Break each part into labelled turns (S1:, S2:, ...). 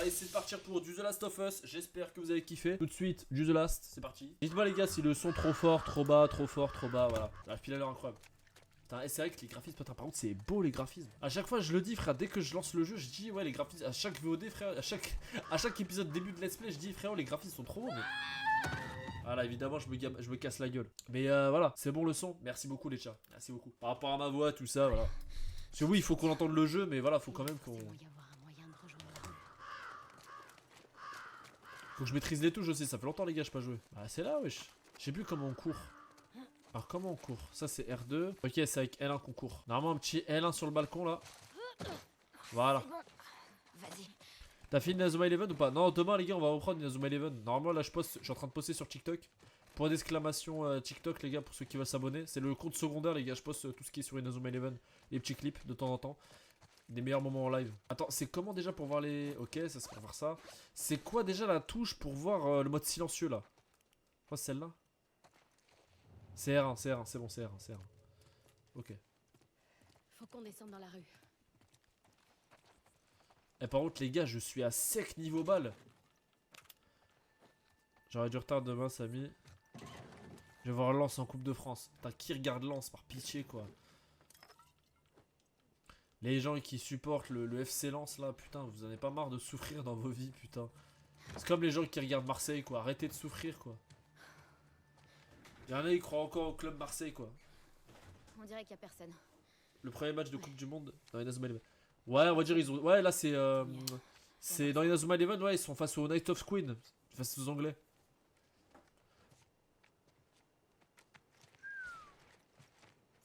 S1: Allez, c'est de partir pour du The Last of Us. J'espère que vous avez kiffé. Tout de suite, du The Last, c'est parti. Dites-moi les gars si le son trop fort, trop bas, trop fort, trop bas, voilà. La pile à l'heure incroyable. Putain, et c'est vrai que les graphismes, putain, par contre, c'est beau les graphismes. À chaque fois, je le dis, frère, dès que je lance le jeu, je dis, ouais, les graphismes, à chaque VOD, frère, à chaque épisode début de Let's Play, je dis, frérot, les graphismes sont trop beaux, mais. Voilà, évidemment, je me casse la gueule. Mais voilà, c'est bon le son. Merci beaucoup, les chats. Merci beaucoup. Par rapport à ma voix, tout ça, voilà. Parce que oui, il faut qu'on entende le jeu, mais voilà, faut quand même qu'on. Faut que je maîtrise les touches aussi, ça fait longtemps, les gars, je pas joué. Ah, c'est là, wesh. Je sais plus comment on court. Alors, comment on court? Ça, c'est R2. Ok, c'est avec L1 qu'on court. Normalement, un petit L1 sur le balcon, là. Voilà. T'as fini Inazuma Eleven ou pas? Non, demain, les gars, on va reprendre Inazuma Eleven. Normalement, là, je suis en train de poster sur TikTok. Point d'exclamation TikTok, les gars, pour ceux qui veulent s'abonner. C'est le compte secondaire, les gars. Je poste tout ce qui est sur Inazuma Eleven. Les petits clips de temps en temps. Des meilleurs moments en live. Attends, c'est comment déjà pour voir les. Ok, ça c'est pour voir ça. C'est quoi déjà la touche pour voir le mode silencieux là? Je crois que c'est celle-là. C'est R1, c'est R1, c'est bon, c'est R1, c'est R1. Ok.
S2: Faut qu'on descende dans la rue.
S1: Et par contre, les gars, je suis à sec niveau balle. J'aurais du retard demain, Samy. Je vais voir Lens en Coupe de France. Putain, qui regarde Lens par pitié, quoi. Les gens qui supportent le FC Lens, là, putain, vous en avez pas marre de souffrir dans vos vies, putain. C'est comme les gens qui regardent Marseille, quoi. Arrêtez de souffrir, quoi. Il y en a qui croient encore au club Marseille, quoi.
S2: On dirait qu'il y a personne.
S1: Le premier match de Coupe du Monde dans Inazuma Eleven. Ouais, on va dire ils ont. Ouais, là c'est. C'est dans Inazuma Eleven, ouais, ils sont face au Night of Queen. Face aux Anglais.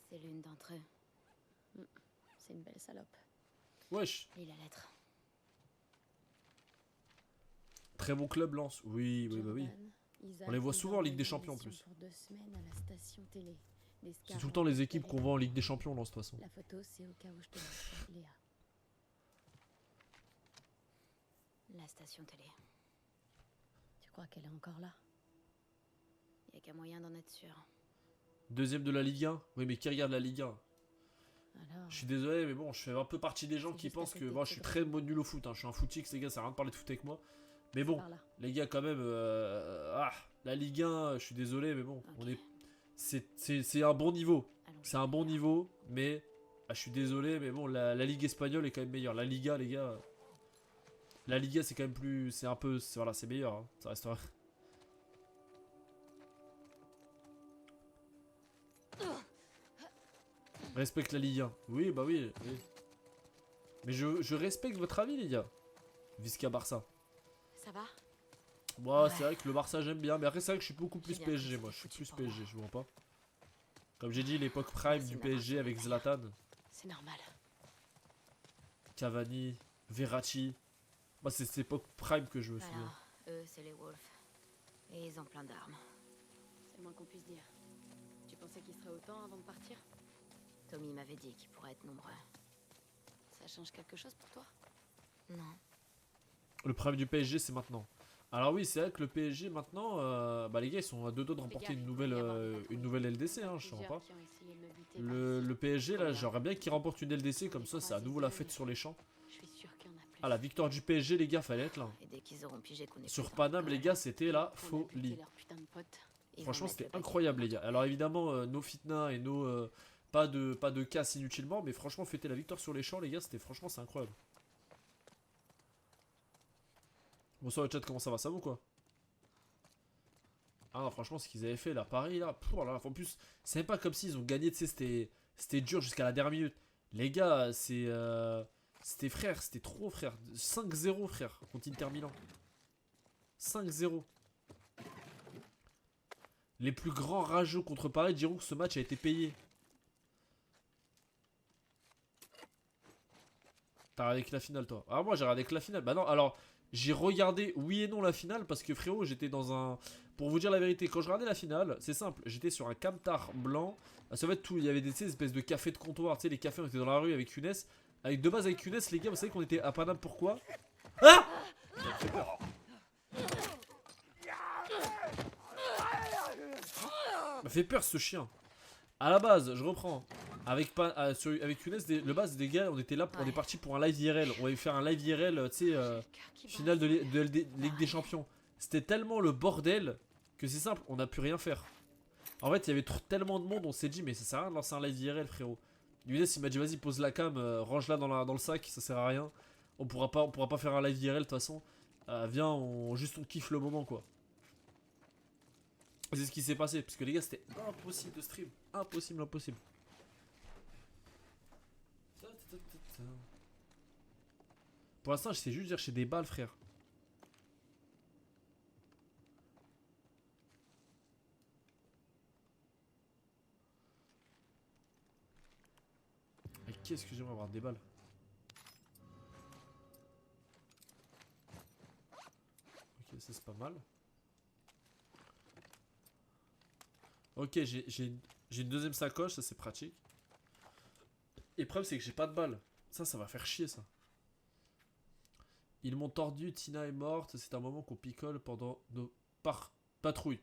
S2: C'est l'une d'entre eux. C'est une belle salope.
S1: Wesh.
S2: Et la lettre.
S1: Très bon club, Lens. Oui, oui, bah oui. On les voit souvent en Ligue des Champions en plus. C'est tout le temps les équipes qu'on voit en Ligue des Champions, Lens, de toute façon.
S2: La photo, c'est au cas où je te montre, Léa. La station télé. Tu crois qu'elle est encore là? Y a qu'un moyen d'en être sûr.
S1: Deuxième de la Ligue 1. Oui, mais qui regarde la Ligue 1?
S2: Alors,
S1: je suis désolé, mais bon, je fais un peu partie des gens qui pensent que moi je suis très nul au foot. Hein. Je suis un footix, les gars, ça sert à rien de parler de foot avec moi. Mais bon, les gars, quand même, la Ligue 1, je suis désolé, mais bon, okay. On est. C'est un bon niveau. C'est un bon niveau, mais. Je suis désolé, mais bon, la Ligue espagnole est quand même meilleure. La Liga, les gars. La Liga, c'est quand même plus. C'est un peu. Voilà, c'est meilleur. Hein. Ça restera. Respecte la Ligue 1. Oui, bah oui. Oui. Mais je respecte votre avis, les gars. Visca Barça.
S2: Ça va?
S1: Moi, ouais. C'est vrai que le Barça, j'aime bien. Mais après, c'est vrai que je suis beaucoup plus PSG. Moi, je suis plus PSG, je vois pas. Comme j'ai dit, l'époque prime du PSG avec Zlatan.
S2: C'est normal.
S1: Cavani, Verratti. Moi, c'est cette époque prime que je me souviens.
S2: Alors, eux, c'est les Wolves. Et ils ont plein d'armes. C'est le moins qu'on puisse dire. Tu pensais qu'ils seraient autant avant de partir? Tommy m'avait dit qu'ils pourraient être nombreux. Ça change quelque chose pour toi? Non.
S1: Le prime du PSG, c'est maintenant. Alors oui, c'est vrai que le PSG maintenant, bah les gars, ils sont à deux doigts de remporter une nouvelle LDC, hein, je sais pas. Le PSG, là, j'aimerais bien qu'il remporte une LDC, comme ça, c'est à nouveau la fête sur les champs. Ah, la victoire du PSG, les gars, fallait être là. Sur Paname, les gars, c'était la folie. Franchement, c'était incroyable, les gars. Alors évidemment, nos fitna et nos... pas de casse inutilement, mais franchement, fêter la victoire sur les champs, les gars, c'était franchement, c'est incroyable. Bonsoir le chat, comment ça va? Ça va ou quoi? Ah non, franchement, ce qu'ils avaient fait là, Paris là, là, en plus, c'est même pas comme s'ils ont gagné, tu sais, c'était dur jusqu'à la dernière minute. Les gars, c'était frère, c'était trop frère. 5-0 frère, contre Inter Milan. 5-0. Les plus grands rageux contre Paris diront que ce match a été payé. T'as regardé que la finale, toi? Ah, moi j'ai regardé que la finale. Bah non, alors j'ai regardé oui et non la finale parce que frérot, j'étais dans un. Pour vous dire la vérité, quand je regardais la finale, c'est simple, j'étais sur un camtar blanc. Ça va être tout, il y avait des espèces de cafés de comptoir, tu sais, les cafés, on était dans la rue avec Younes. Avec de base, avec Younes, les gars, vous savez qu'on était à Paname, pourquoi? Ah! Ça me fait peur. Ça m'a fait peur ce chien. À la base, je reprends. Avec, avec Younes, le base des gars, on était là, on est parti pour un live IRL. On allait faire un live IRL, tu sais, finale de Ligue des Champions. C'était tellement le bordel que c'est simple, on n'a pu rien faire. En fait, il y avait tellement de monde, on s'est dit, mais ça sert à rien de lancer un live IRL, frérot. Younes, il m'a dit, vas-y, pose la cam, range-la dans le sac, ça sert à rien. On pourra pas faire un live IRL de toute façon. Viens, juste on kiffe le moment, quoi. C'est ce qui s'est passé, parce que les gars, c'était impossible de stream. Impossible, impossible. Pour l'instant, j'essaie juste de chercher des balles, frère. Mais qu'est-ce que j'aimerais avoir des balles. Ok, ça c'est pas mal. Ok, j'ai une deuxième sacoche, ça c'est pratique. Et le problème c'est que j'ai pas de balles. Ça va faire chier ça. Ils m'ont tordu, Tina est morte, c'est un moment qu'on picole pendant nos patrouilles.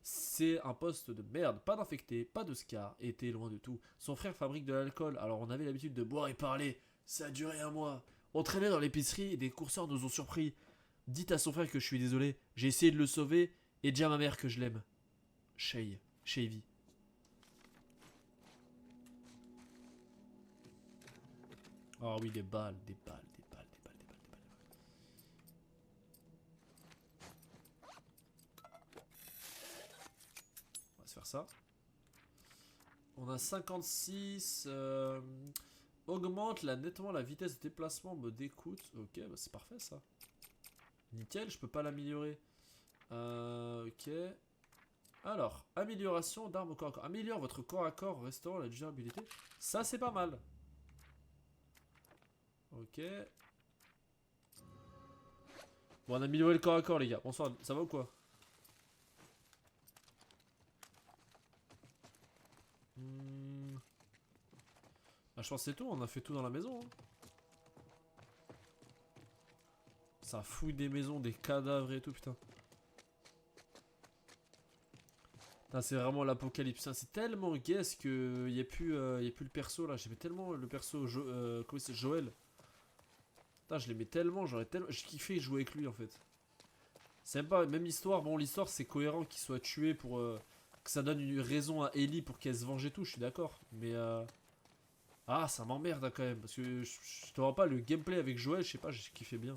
S1: C'est un poste de merde, pas d'infecté, pas de scar, était loin de tout. Son frère fabrique de l'alcool, alors on avait l'habitude de boire et parler. Ça a duré un mois. On traînait dans l'épicerie et des courseurs nous ont surpris. Dites à son frère que je suis désolé, j'ai essayé de le sauver et dis à ma mère que je l'aime. Shavy. Oh oui, des balles. On va se faire ça. On a 56. Augmente nettement la vitesse de déplacement, mode d'écoute. Ok, bah c'est parfait ça. Nickel, je peux pas l'améliorer. Ok. Alors, amélioration d'armes au corps à corps. Améliore votre corps à corps, restaurant la durabilité. Ça, c'est pas mal. Ok. Bon, on a amélioré le corps à corps, les gars. Bonsoir, ça va ou quoi? Ah, je pense que c'est tout, on a fait tout dans la maison. Hein. Ça fouille des maisons, des cadavres et tout, putain. C'est vraiment l'apocalypse. C'est tellement guess que y a plus le perso là. J'aimais tellement le perso comment c'est Joël. Putain, je l'aimais tellement, j'ai kiffé jouer avec lui en fait. C'est même pas même l'histoire. Bon, l'histoire c'est cohérent qu'il soit tué pour que ça donne une raison à Ellie pour qu'elle se venge et tout. Je suis d'accord. Mais ah, ça m'emmerde hein, quand même parce que je te vois pas le gameplay avec Joël. Je sais pas, j'ai kiffé bien.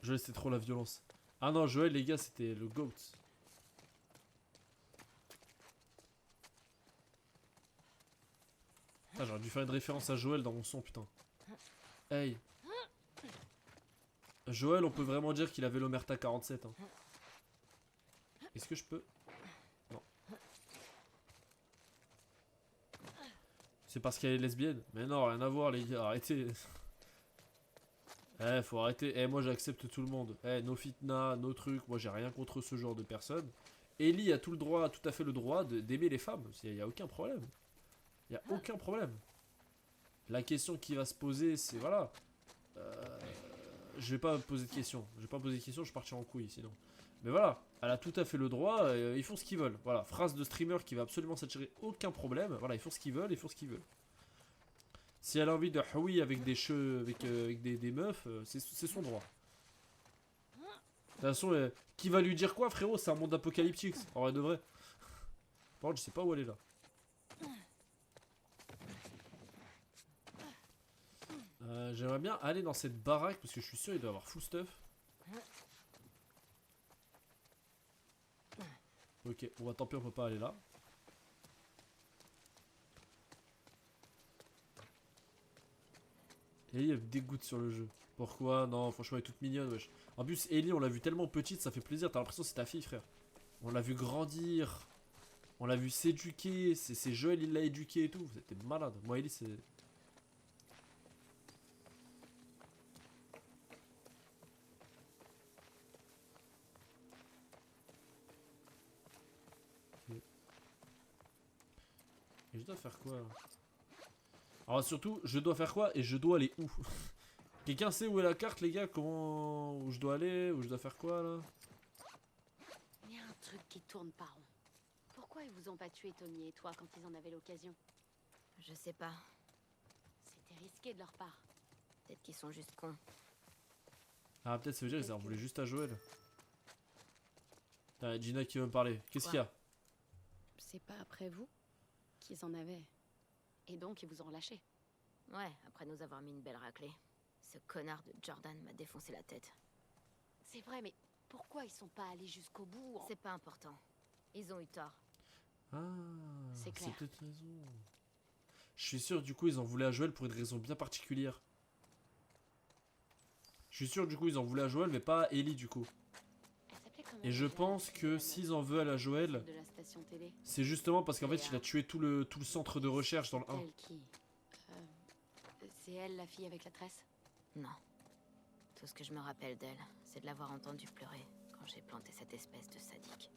S1: Joël c'était trop la violence. Ah non, Joël les gars c'était le GOAT. Ah, j'aurais dû faire une référence à Joël dans mon son putain. Hey. Joël on peut vraiment dire qu'il avait l'Omerta 47 hein. Est-ce que je peux? Non. C'est parce qu'elle est lesbienne? Mais non, rien à voir les gars, arrêtez. Eh, faut arrêter. Eh, moi j'accepte tout le monde. Eh, no fitna, no truc. Moi j'ai rien contre ce genre de personnes. Ellie a tout à fait le droit d'aimer les femmes. Il n'y a aucun problème. Il n'y a aucun problème. La question qui va se poser, c'est voilà. Je vais pas poser de questions. Je partirai en couille sinon. Mais voilà, elle a tout à fait le droit. Ils font ce qu'ils veulent. Voilà, phrase de streamer qui va absolument s'attirer aucun problème. Voilà, ils font ce qu'ils veulent, Si elle a envie de haoui avec des cheveux, avec des meufs, c'est son droit. De toute façon, qui va lui dire quoi, frérot? C'est un monde apocalyptique. En vrai de vrai. Par contre, je sais pas où elle est là. J'aimerais bien aller dans cette baraque parce que je suis sûr il doit y avoir full stuff. Ok, bon bah tant pis on peut pas aller là. Ellie elle me dégoûte sur le jeu. Pourquoi? Non, franchement elle est toute mignonne wesh. En plus Ellie on l'a vue tellement petite, ça fait plaisir, t'as l'impression que c'est ta fille frère. On l'a vu grandir. On l'a vu s'éduquer, c'est Joël il l'a éduqué et tout, c'était malade. Moi Ellie c'est... Et je dois faire quoi là? Alors surtout, je dois faire quoi et je dois aller où? Quelqu'un sait où est la carte les gars? Comment... Où je dois aller? Où je dois faire quoi là?
S2: tourne pas rond. Pourquoi ils vous ont pas tué, Tommy et toi, quand ils en avaient l'occasion? Je sais pas. C'était risqué de leur part. Peut-être qu'ils sont juste cons.
S1: Ah, peut-être ça veut dire qu'ils en voulaient juste à Joël. T'as Gina qui veut me parler. Qu'est-ce qu'il y a?
S2: C'est pas après vous qu'ils en avaient. Et donc ils vous ont relâché. Ouais, après nous avoir mis une belle raclée. Ce connard de Jordan m'a défoncé la tête. C'est vrai, mais pourquoi ils sont pas allés jusqu'au bout? C'est pas important. Ils ont eu tort.
S1: Ah,
S2: c'est clair.
S1: peut-être raison. Je suis sûr, du coup, ils en voulaient à Joël pour une raison bien particulière. Je suis sûr, du coup, ils en voulaient à Joël, mais pas à Ellie, du coup. Et je pense que s'ils en veulent à Joël, c'est justement parce qu'en fait, il a tué tout le centre de recherche dans le 1.
S2: C'est elle, la fille avec la tresse? Non. Tout ce que je me rappelle d'elle, c'est de l'avoir entendue pleurer quand j'ai planté cette espèce de sadique.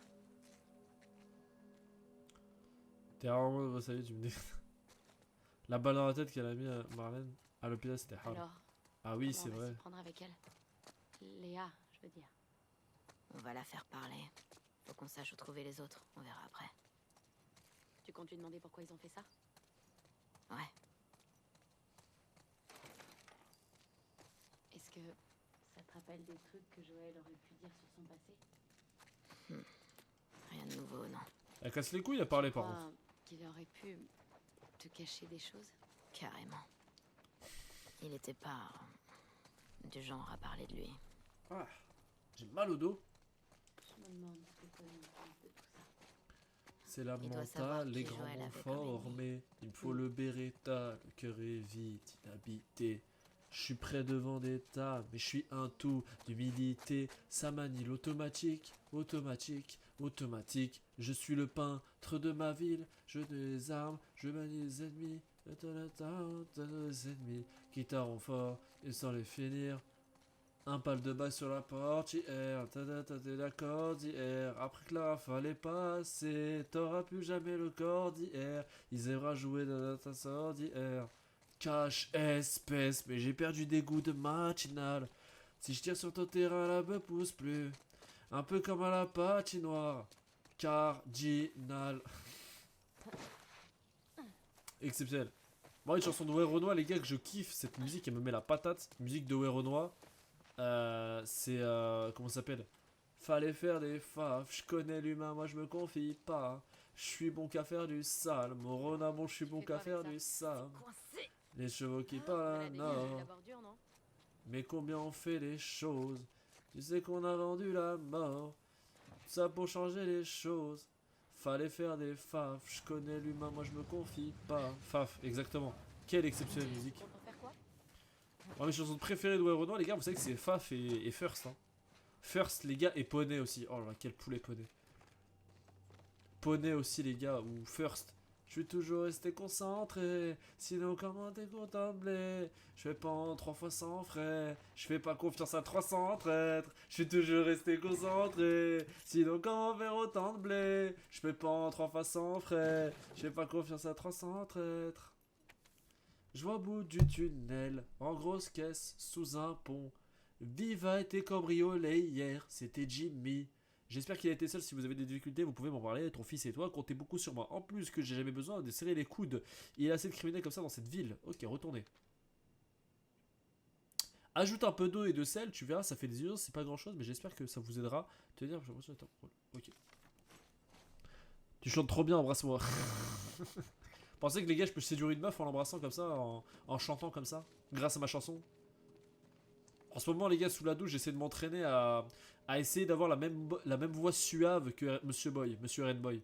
S1: T'es vraiment, ça y est, tu me dis. La balle dans la tête qu'elle a mis à Marlène à l'hôpital, c'était hard.
S2: Alors,
S1: ah oui, c'est vrai.
S2: prendre avec elle. Léa, je veux dire. On va la faire parler. Faut qu'on sache où trouver les autres. On verra après. Tu comptes lui demander pourquoi ils ont fait ça? Ouais. Est-ce que ça te rappelle des trucs que Joël aurait pu dire sur son passé? Rien de nouveau, non.
S1: Elle casse les couilles à parler par contre.
S2: Qu'il aurait pu te cacher des choses? Carrément. Il était pas du genre à parler de lui.
S1: Ah, j'ai mal au dos.
S2: Je me demande ce que Tommy pense de tout ça.
S1: C'est la mentale, les grands formés. Il me faut le Beretta, le cœur est vide, inhabité. Je suis près de Vendetta, mais je suis un tout d'humilité. Ça manie l'automatique, automatique, automatique. Je suis le peintre de ma ville. Je donne les armes, je manie les ennemis. Les ennemis qui t'arront fort et sans les finir. Un pal de balle sur la portière, t'es d'accord d'hier. Après que la rafale est passée, t'auras plus jamais le corps d'hier. Ils aimeraient jouer dans ta sort d'hier. Cache espèce, mais j'ai perdu des goûts de matinale. Si je tire sur ton terrain, la me pousse plus. Un peu comme à la patinoire. Cardinal. Exceptionnel. Bon, une chanson de Werenoi, les gars, que je kiffe. Cette musique, elle me met la patate. Musique de Werenoi. C'est comment ça s'appelle? Fallait faire des faves, je connais l'humain, moi je me confie pas. Je suis bon qu'à faire du sale, Morona bon, je suis bon qu'à faire du sale. Les chevaux qui parlent, non. Mais combien on fait les choses? Tu sais qu'on a vendu la mort. Ça pour changer les choses. Fallait faire des faves, je connais l'humain, moi je me confie pas. Faf, exactement. Quelle exceptionnelle musique. Mes chansons préférées de Renoir, les gars, vous savez que c'est Faf et First. Hein. First, les gars, et Poney aussi. Oh là là, quel poulet Poney. Poney aussi, les gars, ou First. Je suis toujours resté concentré, sinon comment t'es content de blé? Je fais pas en 3 fois sans frais, je fais pas confiance à 300 traîtres. Je suis toujours resté concentré, sinon comment faire autant de blé? Je fais pas en 3 fois sans frais, je fais pas confiance à 300 traîtres. Je vois au bout du tunnel, en grosse caisse, sous un pont. Viva été cambriolé hier, c'était Jimmy. J'espère qu'il a été seul. Si vous avez des difficultés, vous pouvez m'en parler. Ton fils et toi, comptez beaucoup sur moi. En plus que j'ai jamais besoin de serrer les coudes. Il y a assez de criminels comme ça dans cette ville. Ok, retournez. Ajoute un peu d'eau et de sel, tu verras, ça fait des yeux, c'est pas grand chose, mais j'espère que ça vous aidera. Tenir, ok. Tu chantes trop bien, embrasse-moi. Pensez que les gars, je peux séduire une meuf en l'embrassant comme ça, en chantant comme ça, grâce à ma chanson. En ce moment, les gars, sous la douche, j'essaie de m'entraîner à essayer d'avoir la même voix suave que Monsieur Boy, Monsieur Red Boy.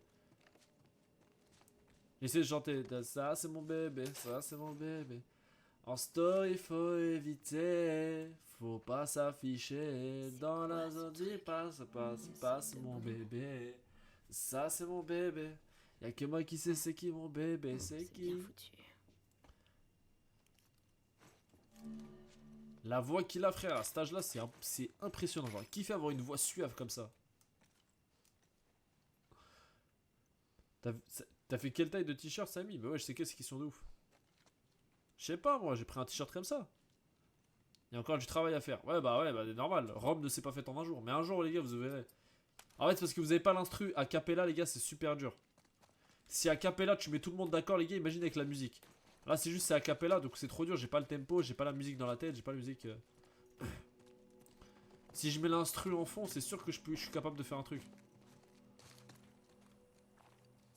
S1: J'essaie de chanter. Ça, c'est mon bébé, ça, c'est mon bébé. En story, faut éviter. Faut pas s'afficher. Dans la zone, passe mon bébé. Ça, c'est mon bébé. Y'a que moi qui sais c'est qui mon bébé, c'est qui. La voix qu'il a, frère, à cet âge-là, c'est impressionnant. Genre, kiffer avoir une voix suave comme ça. T'as fait quelle taille de t-shirt, Samy? Bah ouais, je sais qu'est-ce qu'ils sont de ouf. Je sais pas, moi, j'ai pris un t-shirt comme ça. Il y a encore du travail à faire. Ouais, bah, normal. Rome ne s'est pas faite en un jour. Mais un jour, les gars, vous verrez. En fait, c'est parce que vous avez pas l'instru. A cappella, les gars, c'est super dur. Si a cappella, tu mets tout le monde d'accord, les gars, imagine avec la musique. Là, c'est juste c'est a cappella, donc c'est trop dur. J'ai pas le tempo, j'ai pas la musique dans la tête, j'ai pas la musique. Si je mets l'instru en fond, c'est sûr que je suis capable de faire un truc.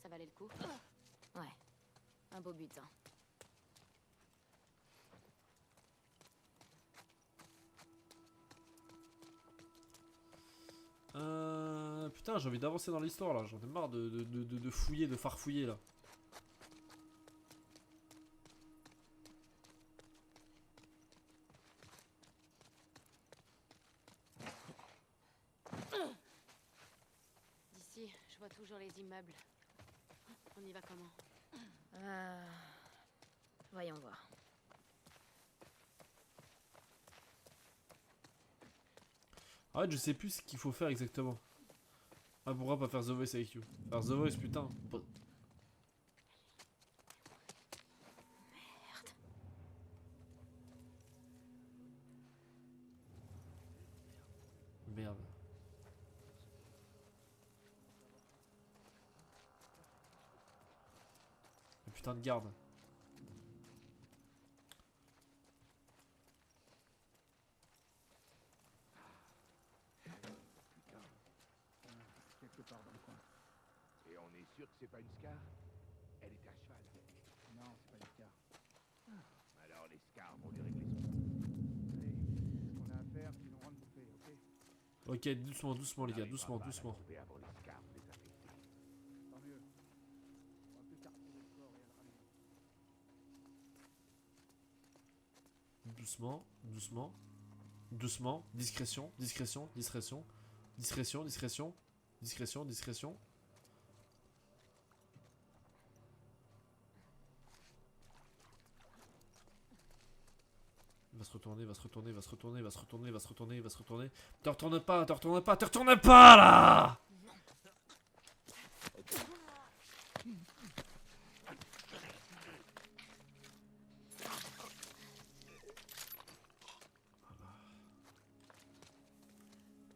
S2: Ça valait le coup? Ouais. Un beau butin.
S1: Putain, j'ai envie d'avancer dans l'histoire là. J'en ai marre de fouiller, de farfouiller là.
S2: D'ici, je vois toujours les immeubles. On y va comment? Voyons voir.
S1: En fait, je sais plus ce qu'il faut faire exactement. Ah, pourquoi pas faire The Voice avec you? Faire The Voice, putain. Merde. Le putain de garde.
S3: Quelque part dans le coin.
S4: Et on est sûr que c'est pas une scar? Elle est à cheval.
S3: Non, c'est pas le cas.
S4: Alors les scars vont lui régler son compte.
S3: Allez, ce qu'on a à faire, c'est nous rendre bouffés, ok?
S1: Ok, doucement, doucement les gars, doucement, doucement.
S4: Avant les scars désaffectés.
S3: Tant mieux. On va plus qu'à retrouver le corps et à le ramener.
S1: Doucement, doucement. Doucement, discrétion, discrétion, discrétion. Discrétion, discrétion. Discrétion, discrétion. Il va se retourner, il va se retourner, il va se retourner, il va se retourner, il va se retourner, il va se retourner. Te retourne pas, te retourne pas, te retourne pas là!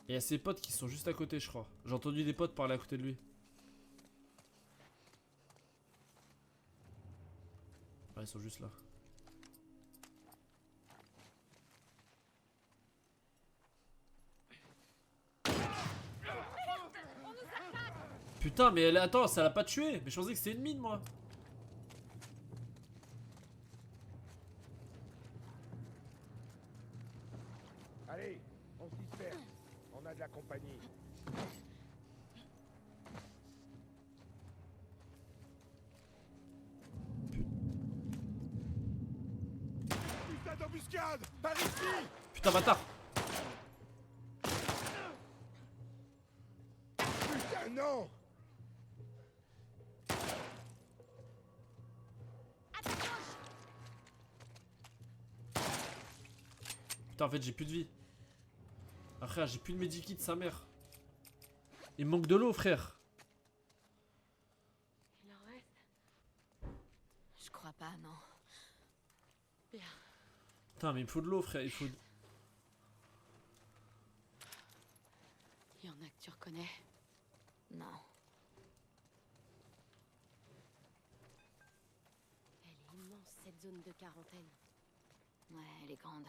S1: Et il y a ses potes qui sont juste à côté, je crois. J'ai entendu des potes parler à côté de lui. Ah, ils sont juste là. Putain, mais elle, attends, ça l'a pas tué. Mais je pensais que c'était une mine, moi.
S4: Allez, on se disperse. On a de la compagnie. Putain d'embuscade! Par ici!
S1: Putain, bâtard.
S4: Putain, non!
S1: Putain, en fait, j'ai plus de vie. Ah, frère, j'ai plus de medikit, sa mère. Il me manque de l'eau, frère.
S2: Il en reste? Je crois pas, non. Bien.
S1: Putain, mais il me faut de l'eau, frère. Il faut.
S2: Il y en a que tu reconnais? Non. Elle est immense, cette zone de quarantaine. Ouais, elle est grande.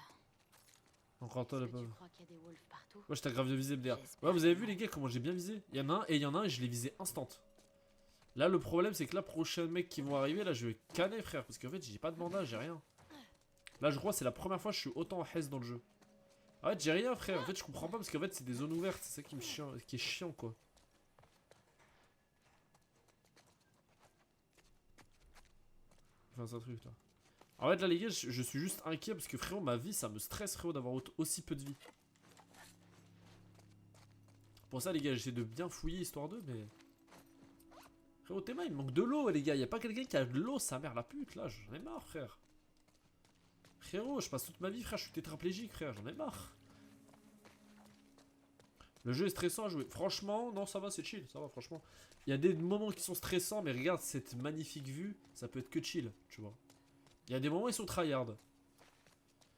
S1: Encore toi,
S2: Est-ce
S1: le
S2: que tu
S1: pauvre.
S2: crois qu'il y a des wolves partout?
S1: Moi, je t'ai grave de viser MDR.
S2: J'espère
S1: Ouais, vous avez
S2: que
S1: vu,
S2: non.
S1: les gars, comment j'ai bien visé? Il y en a un et il y en a un et je l'ai visé instant. Là, le problème, c'est que là, prochain mec qui vont arriver, là, je vais canner, frère. Parce qu'en fait, j'ai pas de bandage, j'ai rien. Là, je crois que c'est la première fois que je suis autant en hess dans le jeu. En fait, j'ai rien, frère. En fait, je comprends pas parce qu'en fait, c'est des zones ouvertes. C'est ça qui me qui est chiant, quoi. Enfin, c'est un truc, là. En fait, là, les gars, je suis juste inquiet parce que, frérot, ma vie, ça me stresse, frérot, d'avoir aussi peu de vie. Pour ça, les gars, j'essaie de bien fouiller histoire d'eux, mais. Frérot, tes mains, il me manque de l'eau, les gars. Y'a pas quelqu'un qui a de l'eau, sa mère, la pute, là. J'en ai marre, frère. Frérot, je passe toute ma vie, frère. Je suis tétraplégique, frère. J'en ai marre. Le jeu est stressant à jouer. Franchement, non, ça va, c'est chill. Ça va, franchement. Il y a des moments qui sont stressants, mais regarde cette magnifique vue. Ça peut être que chill, tu vois. Il y a des moments, ils sont tryhard.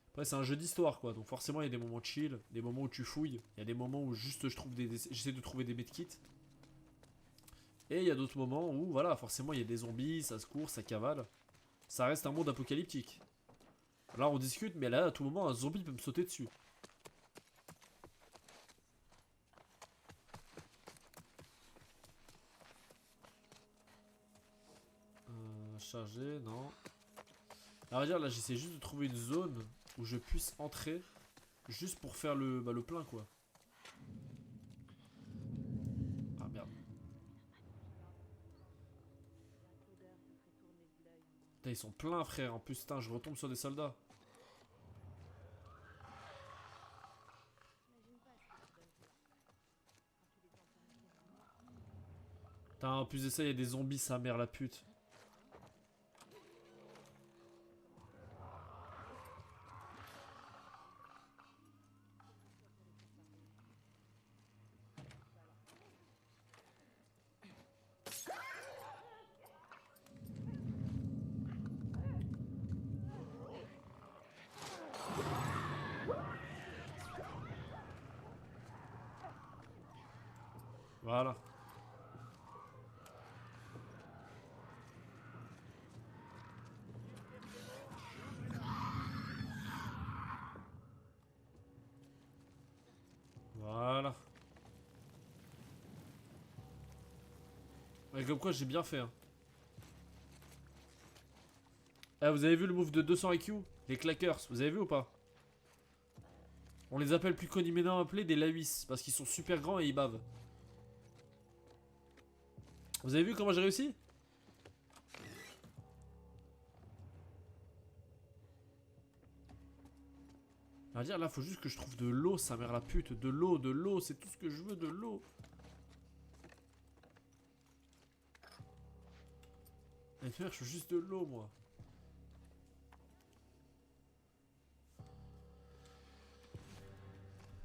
S1: Après c'est un jeu d'histoire quoi, donc forcément il y a des moments chill, des moments où tu fouilles, il y a des moments où juste j'essaie de trouver des medkits. Et il y a d'autres moments où voilà, forcément il y a des zombies, ça se court, ça cavale. Ça reste un monde apocalyptique. Là on discute, mais là à tout moment un zombie peut me sauter dessus. Charger, non. À dire là j'essaie juste de trouver une zone où je puisse entrer juste pour faire le plein quoi. Ah merde. Putain, ils sont pleins frère, en plus putain je retombe sur des soldats. Putain, en plus de ça il y a des zombies, sa mère la pute. Voilà. Voilà. Ouais, comme quoi j'ai bien fait hein. Ah, vous avez vu le move de 200 IQ? Les clackers, vous avez vu ou pas? On les appelle plus communément appelés des Lawis parce qu'ils sont super grands et ils bavent. Vous avez vu comment j'ai réussi? À dire là faut juste que je trouve de l'eau, sa mère la pute, de l'eau, c'est tout ce que je veux, de l'eau. Et frère, je veux juste de l'eau moi.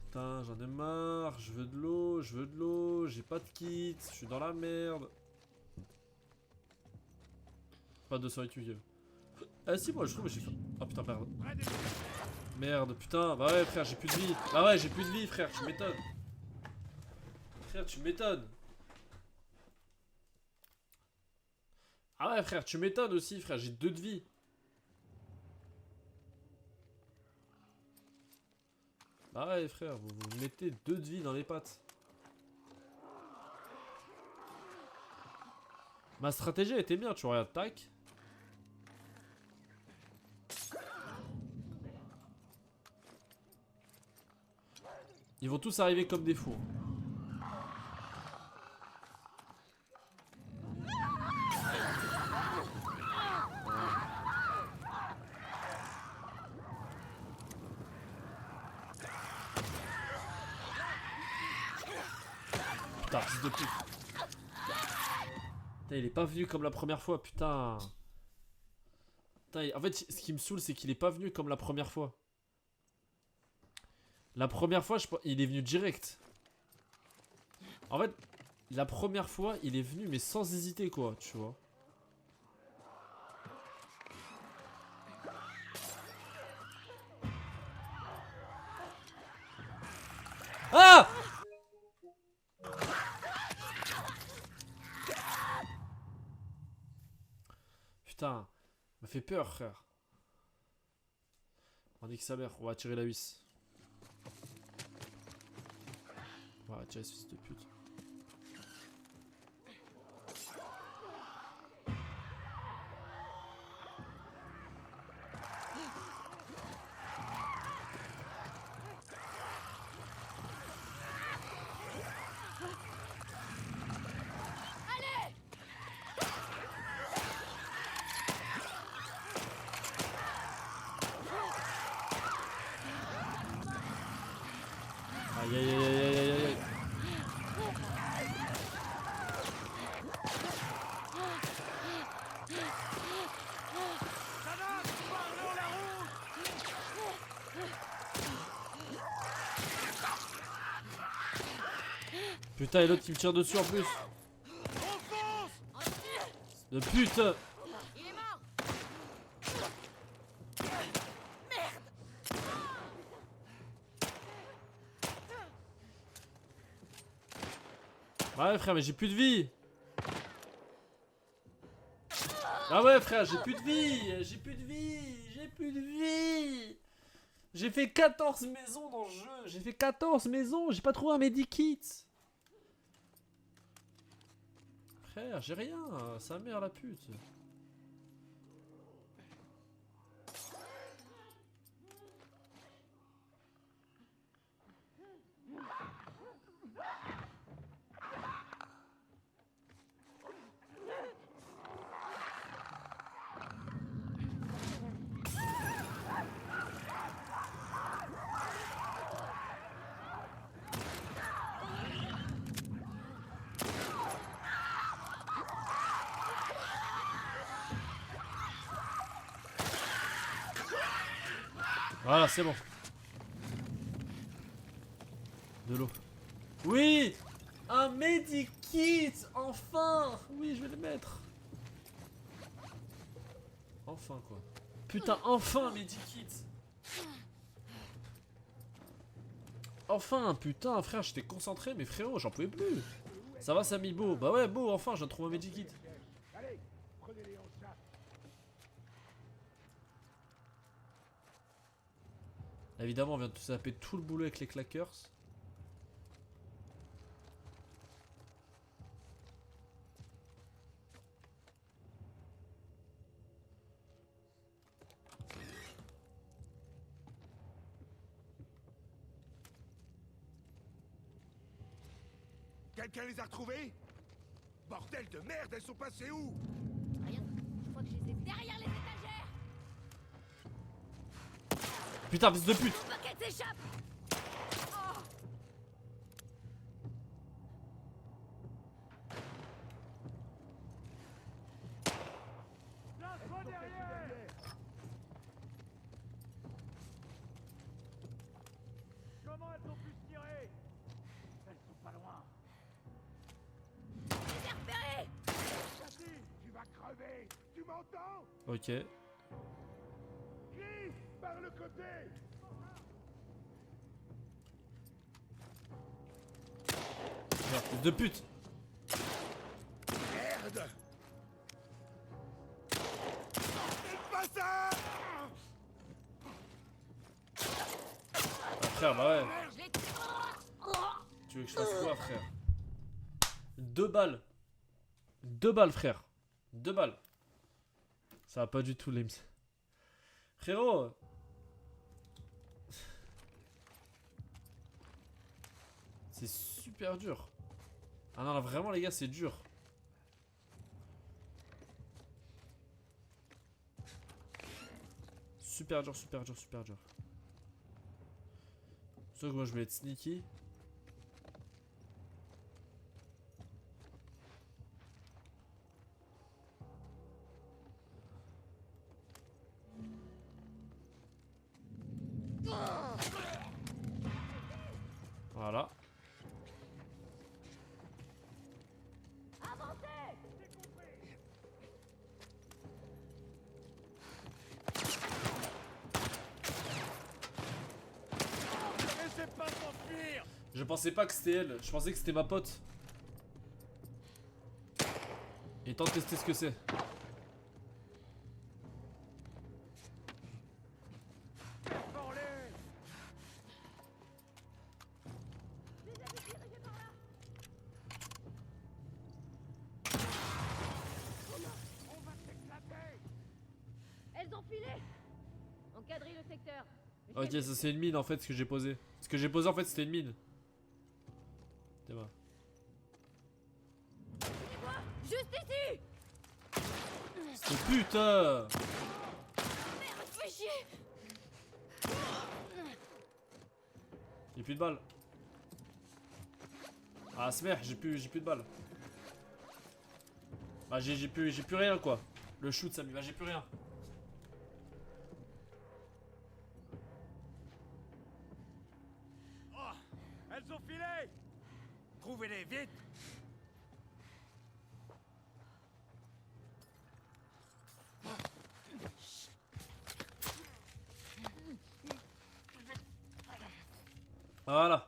S1: Putain, j'en ai marre, je veux de l'eau, j'ai pas de kit, je suis dans la merde. Pas de solitude. Ah si, moi je trouve, j'ai fait... Oh putain, merde. Merde, putain, bah ouais frère, j'ai plus de vie. Bah ouais, j'ai plus de vie frère, tu m'étonnes. Frère, tu m'étonnes. Ah ouais frère, tu m'étonnes aussi frère, j'ai 2 de vie. Bah ouais frère, vous mettez 2 de vie dans les pattes. Ma stratégie était bien, tu regardes, tac. Ils vont tous arriver comme des fous. Putain, fils de pute. Putain, il est pas venu comme la première fois, putain. Putain, en fait, ce qui me saoule, c'est qu'il est pas venu comme la première fois. La première fois, il est venu direct. En fait, la première fois, il est venu, mais sans hésiter, quoi, tu vois. Ah! Putain, m'a fait peur, frère. On dit que sa mère, on va tirer la vis. On va tirer ce fils de pute. Aïe aïe aïe aïe aïe aïe aïe. Putain, et l'autre qui me tire dessus en plus. De pute.
S2: Il est mort. Merde.
S1: Bah ouais frère mais j'ai plus de vie. Ah ouais frère j'ai plus de vie. J'ai plus de vie. J'ai plus de vie. J'ai fait 14 maisons dans le jeu. J'ai fait 14 maisons. J'ai pas trouvé un medikit. Frère j'ai rien. Sa mère la pute. Voilà, c'est bon. De l'eau. Oui! Un medikit! Enfin! Oui, je vais le mettre. Enfin, quoi. Putain, enfin un medikit! Enfin, putain, frère, j'étais concentré, mais frérot, j'en pouvais plus. Ça va, Samy, beau? Bah ouais, beau, enfin, je viens de trouver un medikit.
S4: Allez, prenez-les en chasse.
S1: Évidemment, on vient de se taper tout le boulot avec les claqueurs.
S4: Quelqu'un les a retrouvés? Bordel de merde, elles sont passées où?
S2: Rien. Je crois que je les ai derrière les étagères.
S1: Putain, fils de pute!
S2: Mon paquet s'échappe. Oh.
S4: Lance-toi derrière! Comment elles ont pu se tirer? Elles sont pas loin.
S2: Je les ai repérés.
S4: Cathy, tu vas crever! Tu m'entends?
S1: Ok.
S4: Crie par le côté!
S1: Merde, fils de pute!
S4: Merde! Faites pas ça!
S1: Ah, frère, bah ouais.
S2: Je les... Oh.
S1: Tu veux que je fasse quoi, frère? 2 balles. 2 balles, frère. 2 balles. Ça va pas du tout, Lims. Frérot! C'est super dur. Ah non, là, vraiment, les gars, c'est dur. Super dur, super dur, super dur. Sauf que moi, je vais être sneaky. Voilà.
S4: Laissez pas s'enfuir!
S1: Je pensais pas que c'était elle, je pensais que c'était ma pote. Et tant de tester ce que c'est.
S2: Elles ont filé. On quadrille le secteur.
S1: Ok, ça c'est une mine en fait ce que j'ai posé. Ce que j'ai posé en fait c'était une mine. C'est vrai.
S2: Juste ici.
S1: C'est putain!
S2: Merde, fais chier.
S1: Y'a plus de balles. Ah c'est merde, j'ai plus de balles. Ah j'ai plus rien quoi. Le shoot ça me va, j'ai plus rien.
S4: Oh, elles ont filé! Trouvez-les vite!
S1: Voilà.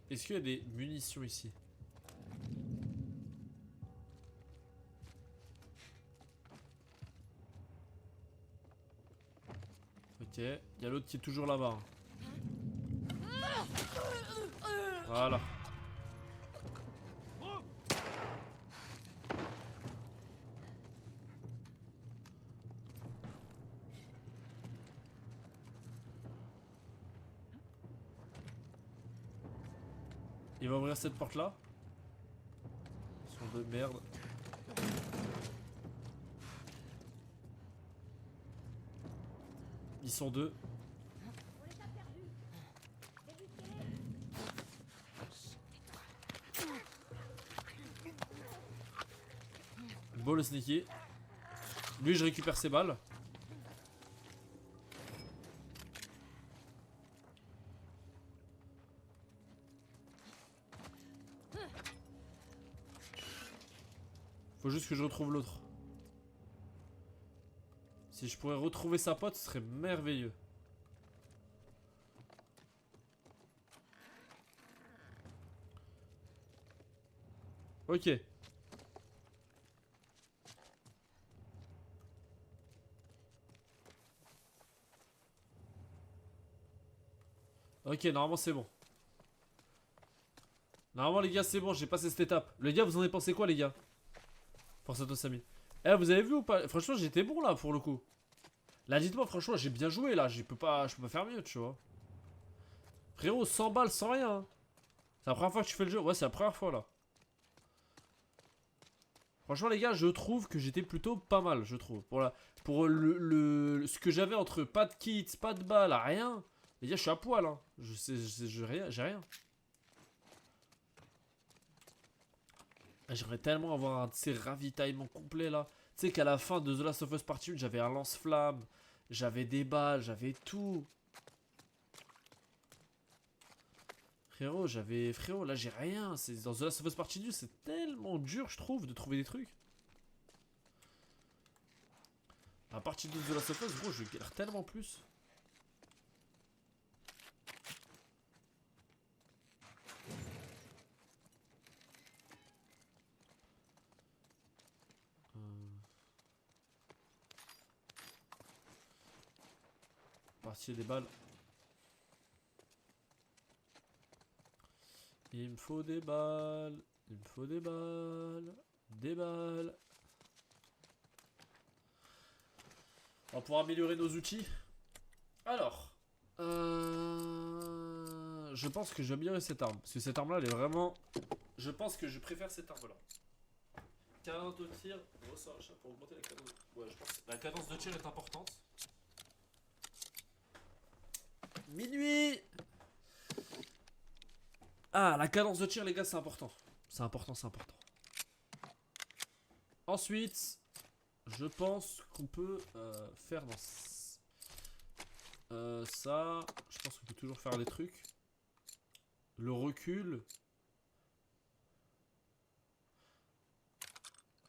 S1: Est-ce qu'il y a des munitions ici? Ok, il y a l'autre qui est toujours là-bas. Voilà. Il va ouvrir cette porte là. Son de merde. Ils sont deux. Beau le sneaky. Lui je récupère ses balles. Faut juste que je retrouve l'autre. Si je pourrais retrouver sa pote, ce serait merveilleux. Ok. Ok, normalement c'est bon. Normalement les gars c'est bon, j'ai passé cette étape. Les gars, vous en avez pensé quoi les gars? Force à toi Samy. Eh, vous avez vu ou pas? Franchement j'étais bon là pour le coup. Là dites-moi franchement j'ai bien joué là, je peux pas faire mieux tu vois. Frérot 100 balles sans rien hein. C'est la première fois que tu fais le jeu? Ouais c'est la première fois là. Franchement les gars je trouve que j'étais plutôt pas mal je trouve. Pour ce que j'avais entre pas de kits, pas de balles, rien. Les gars je suis à poil hein. J'ai rien. J'aimerais tellement avoir un de ces ravitaillements complets là. Tu sais qu'à la fin de The Last of Us Part 1, j'avais un lance-flamme, j'avais des balles, j'avais tout. Frérot, là j'ai rien. Dans The Last of Us Part 2, c'est tellement dur, je trouve, de trouver des trucs. À partir de The Last of Us, gros, je galère tellement plus. Partie des balles. Il me faut des balles. Il me faut des balles. Des balles. On va pouvoir améliorer nos outils. Alors. Je pense que je vais améliorer cette arme. Parce que cette arme là, elle est vraiment. Je pense que je préfère cette arme là. Cadence de tir. Oh, ça, pour augmenter la cadence. Ouais, je pense. La cadence de tir est importante. Minuit. Ah, la cadence de tir, les gars, c'est important. C'est important. Ensuite, je pense qu'on peut faire dans ça. Je pense qu'on peut toujours faire des trucs. Le recul.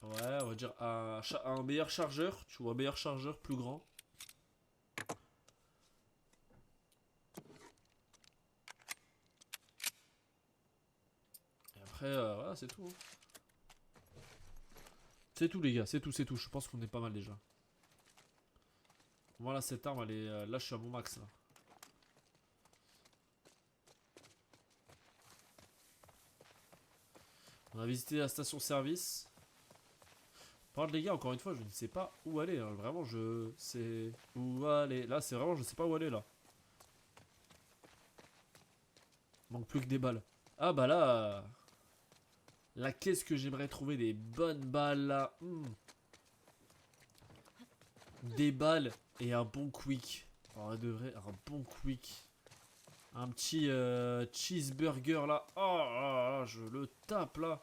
S1: Ouais, on va dire un meilleur chargeur. Tu vois, un meilleur chargeur plus grand. Après, voilà, c'est tout. C'est tout, les gars, c'est tout. Je pense qu'on est pas mal déjà. Voilà, cette arme, elle est. Là, je suis à mon max. Là. On a visité la station-service. Par contre, les gars, encore une fois, je ne sais pas où aller. Hein. Vraiment, je sais où aller. Là, c'est vraiment, je sais pas où aller là. Manque plus que des balles. Ah, bah là. Là, qu'est-ce que j'aimerais trouver des bonnes balles là. Des balles et un bon quick. En de vrai, un bon quick. Un petit cheeseburger là. Oh là là, je le tape là.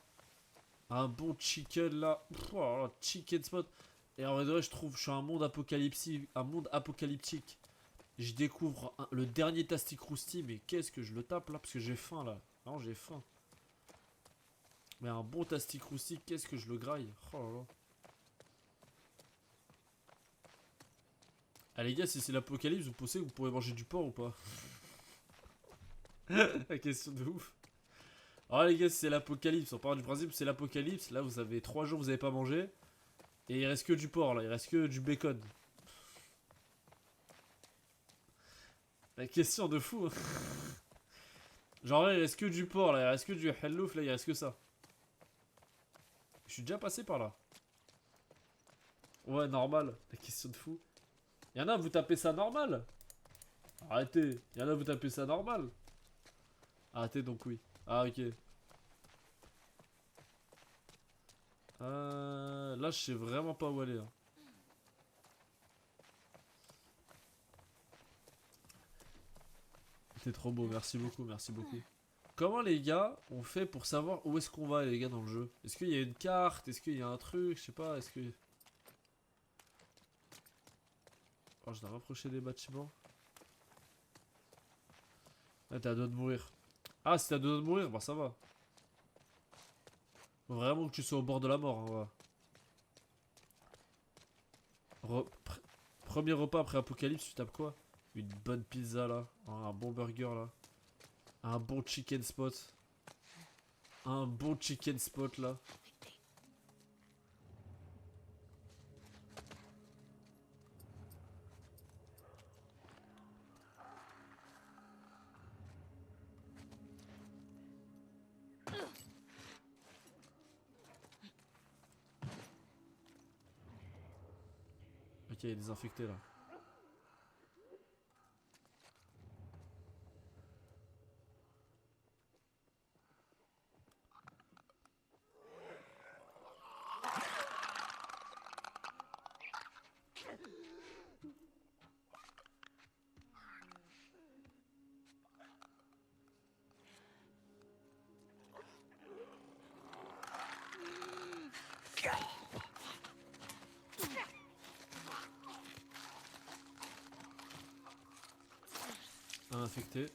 S1: Un bon chicken là. Oh là là, chicken spot. Et en vrai, je trouve, je suis un monde apocalyptique. Je découvre le dernier Tasty Krusty. Mais qu'est-ce que je le tape là? Parce que j'ai faim là. Non, j'ai faim. Mais un bon Tasty Krusty, qu'est-ce que je le graille. Oh là là. Ah les gars, si c'est l'apocalypse, vous pensez que vous pourrez manger du porc ou pas? La question de ouf. Alors les gars, c'est l'apocalypse. On part du principe c'est l'apocalypse. Là, vous avez 3 jours, vous avez pas mangé. Et il reste que du porc là, il reste que du bacon. La question de fou. Genre là, il reste que du porc là, il reste que du hellouf là, il reste que ça. Je suis déjà passé par là. Ouais, normal. La question de fou. Y'en a, vous tapez ça normal. Arrêtez. Y'en a, vous tapez ça normal. Arrêtez donc, oui. Ah, ok. Là, je sais vraiment pas où aller. Hein. C'est trop beau, merci beaucoup, merci beaucoup. Comment les gars, on fait pour savoir où est-ce qu'on va les gars dans le jeu? Est-ce qu'il y a une carte? Est-ce qu'il y a un truc? Je sais pas, est-ce que... Oh, je dois m'approcher des bâtiments. Ah, t'es à deux de mourir. Ah, si t'es à deux de mourir, bah ça va. Faut vraiment que tu sois au bord de la mort, hein, ouais. Premier repas après Apocalypse, tu tapes quoi? Une bonne pizza là, un bon burger là, un bon chicken spot. Un bon chicken spot là. Ok, il est désinfecté là. Un infecté.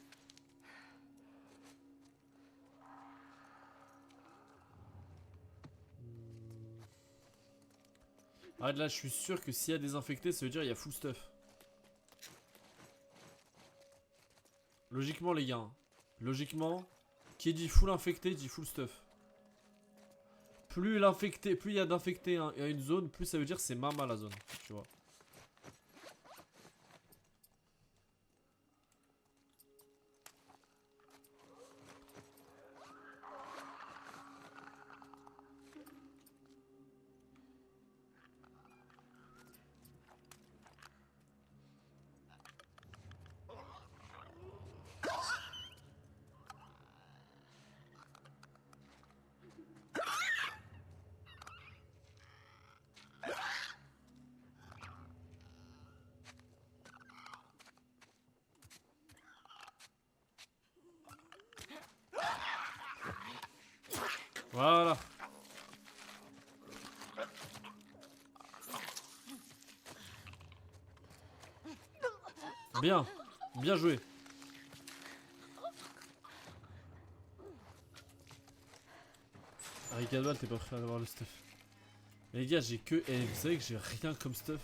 S1: Ah là je suis sûr que s'il y a des infectés ça veut dire il y a full stuff. Logiquement les gars. Hein. Logiquement, qui dit full infecté dit full stuff. Plus l'infecté, plus il y a d'infectés à une zone, plus ça veut dire c'est mama la zone. Tu vois. Voilà. Bien. Bien joué. Avec Adval, t'es pas prêt à avoir le stuff. Les gars, j'ai que... Eh, vous savez que j'ai rien comme stuff.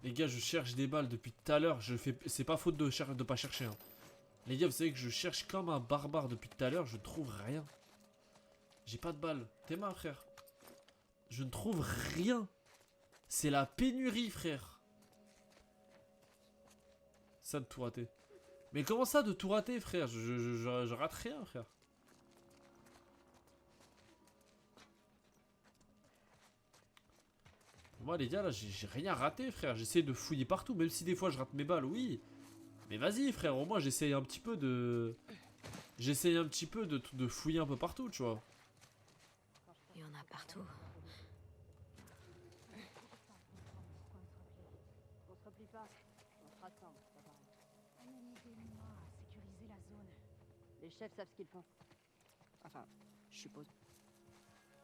S1: Les gars, je cherche des balles depuis tout à l'heure. Je fais... C'est pas faute de pas chercher. Hein. Les gars, vous savez que je cherche comme un barbare depuis tout à l'heure. Je trouve rien. J'ai pas de balles. T'es ma frère. Je ne trouve rien. C'est la pénurie, frère. Ça de tout rater. Mais comment ça de tout rater, frère? Je rate rien, frère. Moi, les gars, là, j'ai rien raté, frère. J'essaie de fouiller partout, même si des fois je rate mes balles, oui. Mais vas-y, frère, au moins j'essaye un petit peu de... J'essaye un petit peu de fouiller un peu partout, tu vois.
S2: Il y en a partout.
S5: On se replie pas, on se rassemble, c'est pas pareil.
S6: Aidez-moi à sécuriser la zone.
S5: Les chefs savent ce qu'ils font. Enfin, je suppose.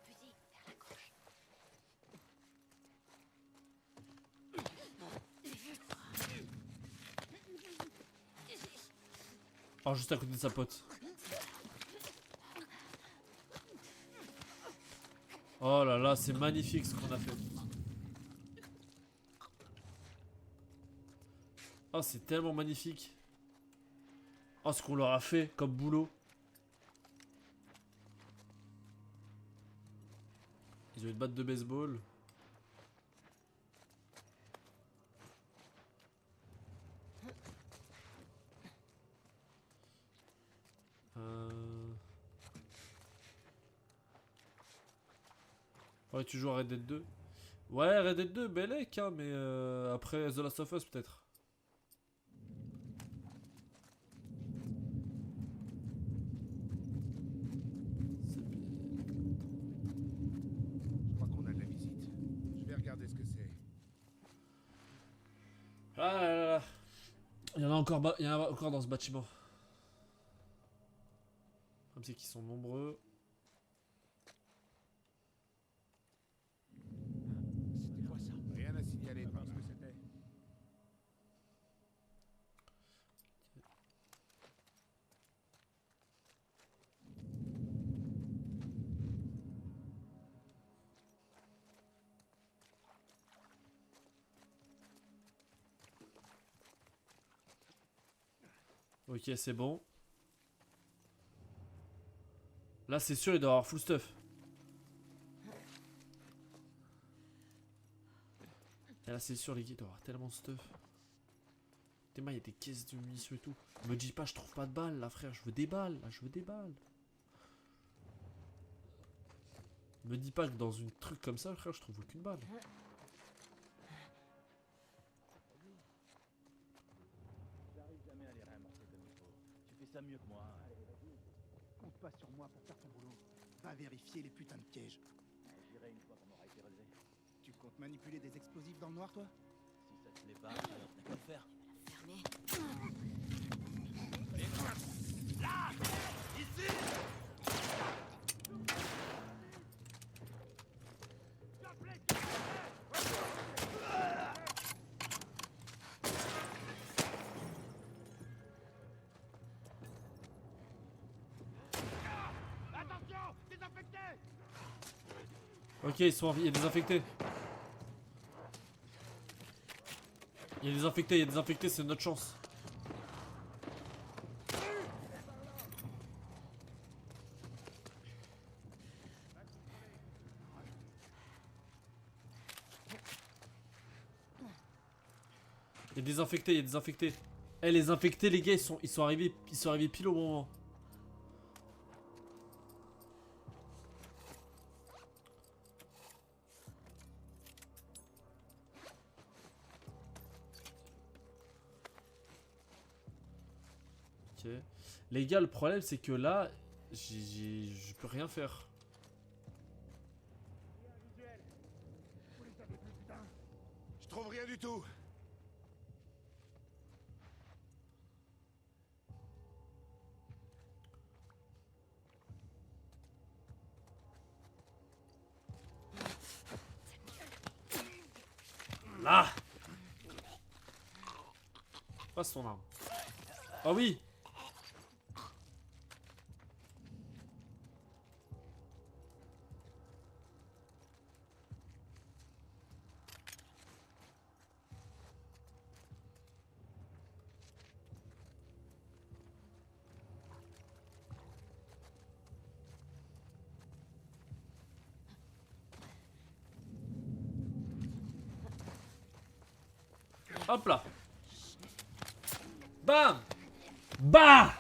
S2: Fusil, vers la gauche.
S1: Oh, juste à côté de sa pote. Oh là là, c'est magnifique ce qu'on a fait. Oh, c'est tellement magnifique. Oh, ce qu'on leur a fait comme boulot. Ils ont une batte de baseball. Ouais, tu joues à Red Dead 2. Ouais, Red Dead 2, Belek, hein, mais après The Last of Us peut-être.
S3: Je crois qu'on a de la visite. Je vais regarder ce que c'est.
S1: Ah là là là. Il y en a encore, il y en a encore dans ce bâtiment. Comme c'est qu'ils sont nombreux.
S3: C'était quoi ça? Rien à signaler, pas ce que c'était.
S1: Ok, c'est bon. Là, c'est sûr, il doit avoir full stuff. Et là, c'est sûr, les gars, il doit avoir tellement de stuff. T'es mal, il y a des caisses de munitions et tout. Me dis pas, je trouve pas de balles, là, frère. Je veux des balles, là, je veux des balles. Me dis pas que dans une truc comme ça, frère, je trouve aucune balle.
S4: J'arrive jamais à les réamorcer comme il faut. Tu fais ça mieux que moi. Allez, vas-y.
S3: Compte pas sur moi pour faire ton boulot. Va vérifier les putains de pièges.
S4: J'irai une fois qu'on aura été relevé.
S3: Tu comptes manipuler des explosifs dans le noir, toi?
S4: Si ça te plaît pas, t'as qu'à le faire.
S2: Fermé.
S4: Attention, désinfecté.
S1: Ok, ils sont, il y a des infectés. Il y a des infectés, il y a des infectés, c'est notre chance. Il y a des infectés, il y a des infectés. Eh, les infectés, les gars, ils sont arrivés pile au bon moment. Ok. Les gars, le problème c'est que là, je peux rien faire.
S3: Je trouve rien du tout.
S1: Là. Passe ton arme. Ah oui. Hop là. Bam. Bah.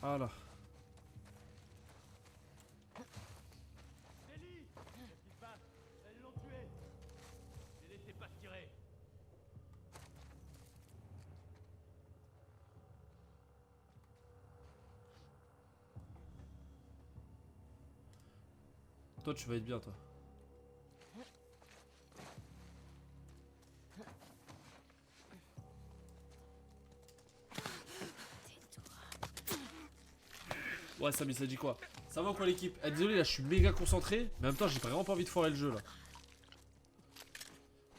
S1: Voilà.
S4: Ellie, qu'est-ce qui se passe? Elles l'ont tué. Les laissez pas tirer.
S1: Toi, tu vas être bien, toi. Ouais, Samy, ça dit quoi? Ça va ou quoi l'équipe? Eh, désolé, là, je suis méga concentré. Mais en même temps, j'ai vraiment pas envie de foirer le jeu, là.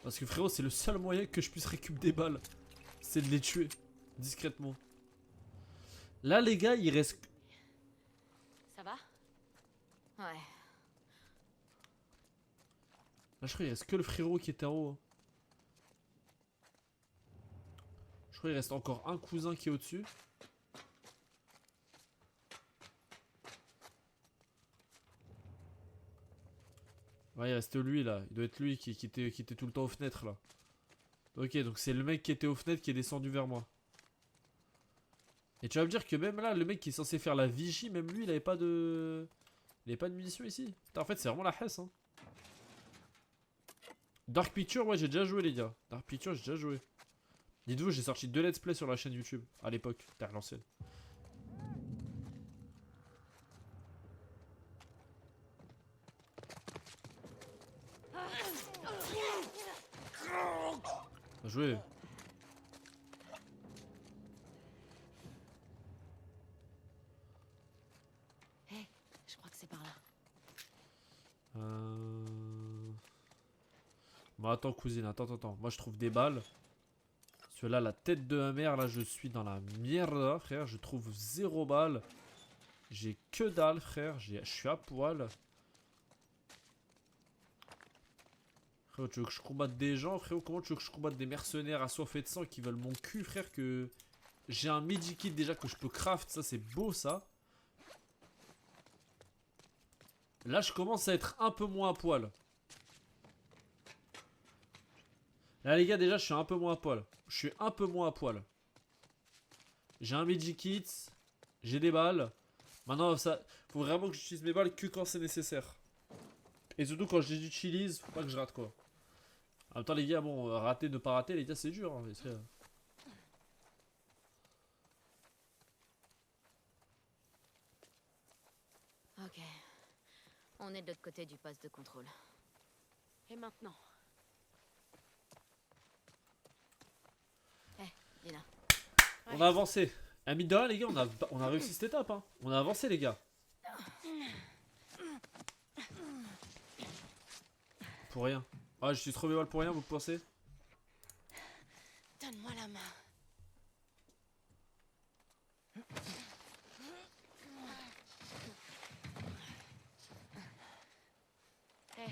S1: Parce que frérot, c'est le seul moyen que je puisse récupérer des balles. C'est de les tuer. Discrètement. Là, les gars, il reste...
S2: Ça va? Ouais.
S1: Là, je crois qu'il reste que le frérot qui était en haut. Hein. Je crois qu'il reste encore un cousin qui est au-dessus. Ouais, il reste lui là. Il doit être lui qui était tout le temps aux fenêtres là. Ok, donc c'est le mec qui était aux fenêtres qui est descendu vers moi. Et tu vas me dire que même là, le mec qui est censé faire la vigie, même lui, il avait pas de... Il avait pas de munitions ici. Putain, en fait, c'est vraiment la hesse, hein. Dark Picture, ouais, j'ai déjà joué, les gars. Dark Picture, j'ai déjà joué. Dites-vous, j'ai sorti 2 let's play sur la chaîne YouTube, à l'époque. T'as relancé. Bien joué.
S2: Hé, je crois que c'est par là.
S1: Bon, attends, cousine, attends. Moi, je trouve des balles. Celui-là, la tête de ma mère, là, je suis dans la merde, frère. Je trouve 0 balles. J'ai que dalle, frère. Je suis à poil. Frérot, tu veux que je combatte des gens, frérot? Comment tu veux que je combatte des mercenaires assoiffés de sang qui veulent mon cul, frère? Que j'ai un medikit déjà que je peux craft. Ça, c'est beau, ça. Là, je commence à être un peu moins à poil. Là, les gars, déjà, je suis un peu moins à poil. Je suis un peu moins à poil. J'ai un medikit. J'ai des balles. Maintenant, ça, faut vraiment que j'utilise mes balles que quand c'est nécessaire. Et surtout, quand je les utilise, faut pas que je rate, quoi. En même temps, les gars, bon, rater, ne pas rater, les gars, c'est dur. Hein,
S2: Ok. On est de l'autre côté du poste de contrôle. Et maintenant? Dina.
S1: On a avancé. À mine de rien, les gars, on a réussi cette étape. Hein. On a avancé, les gars. Pour rien. Ah, je suis trop béval pour rien, vous pensez?
S2: Donne-moi la main. Hé,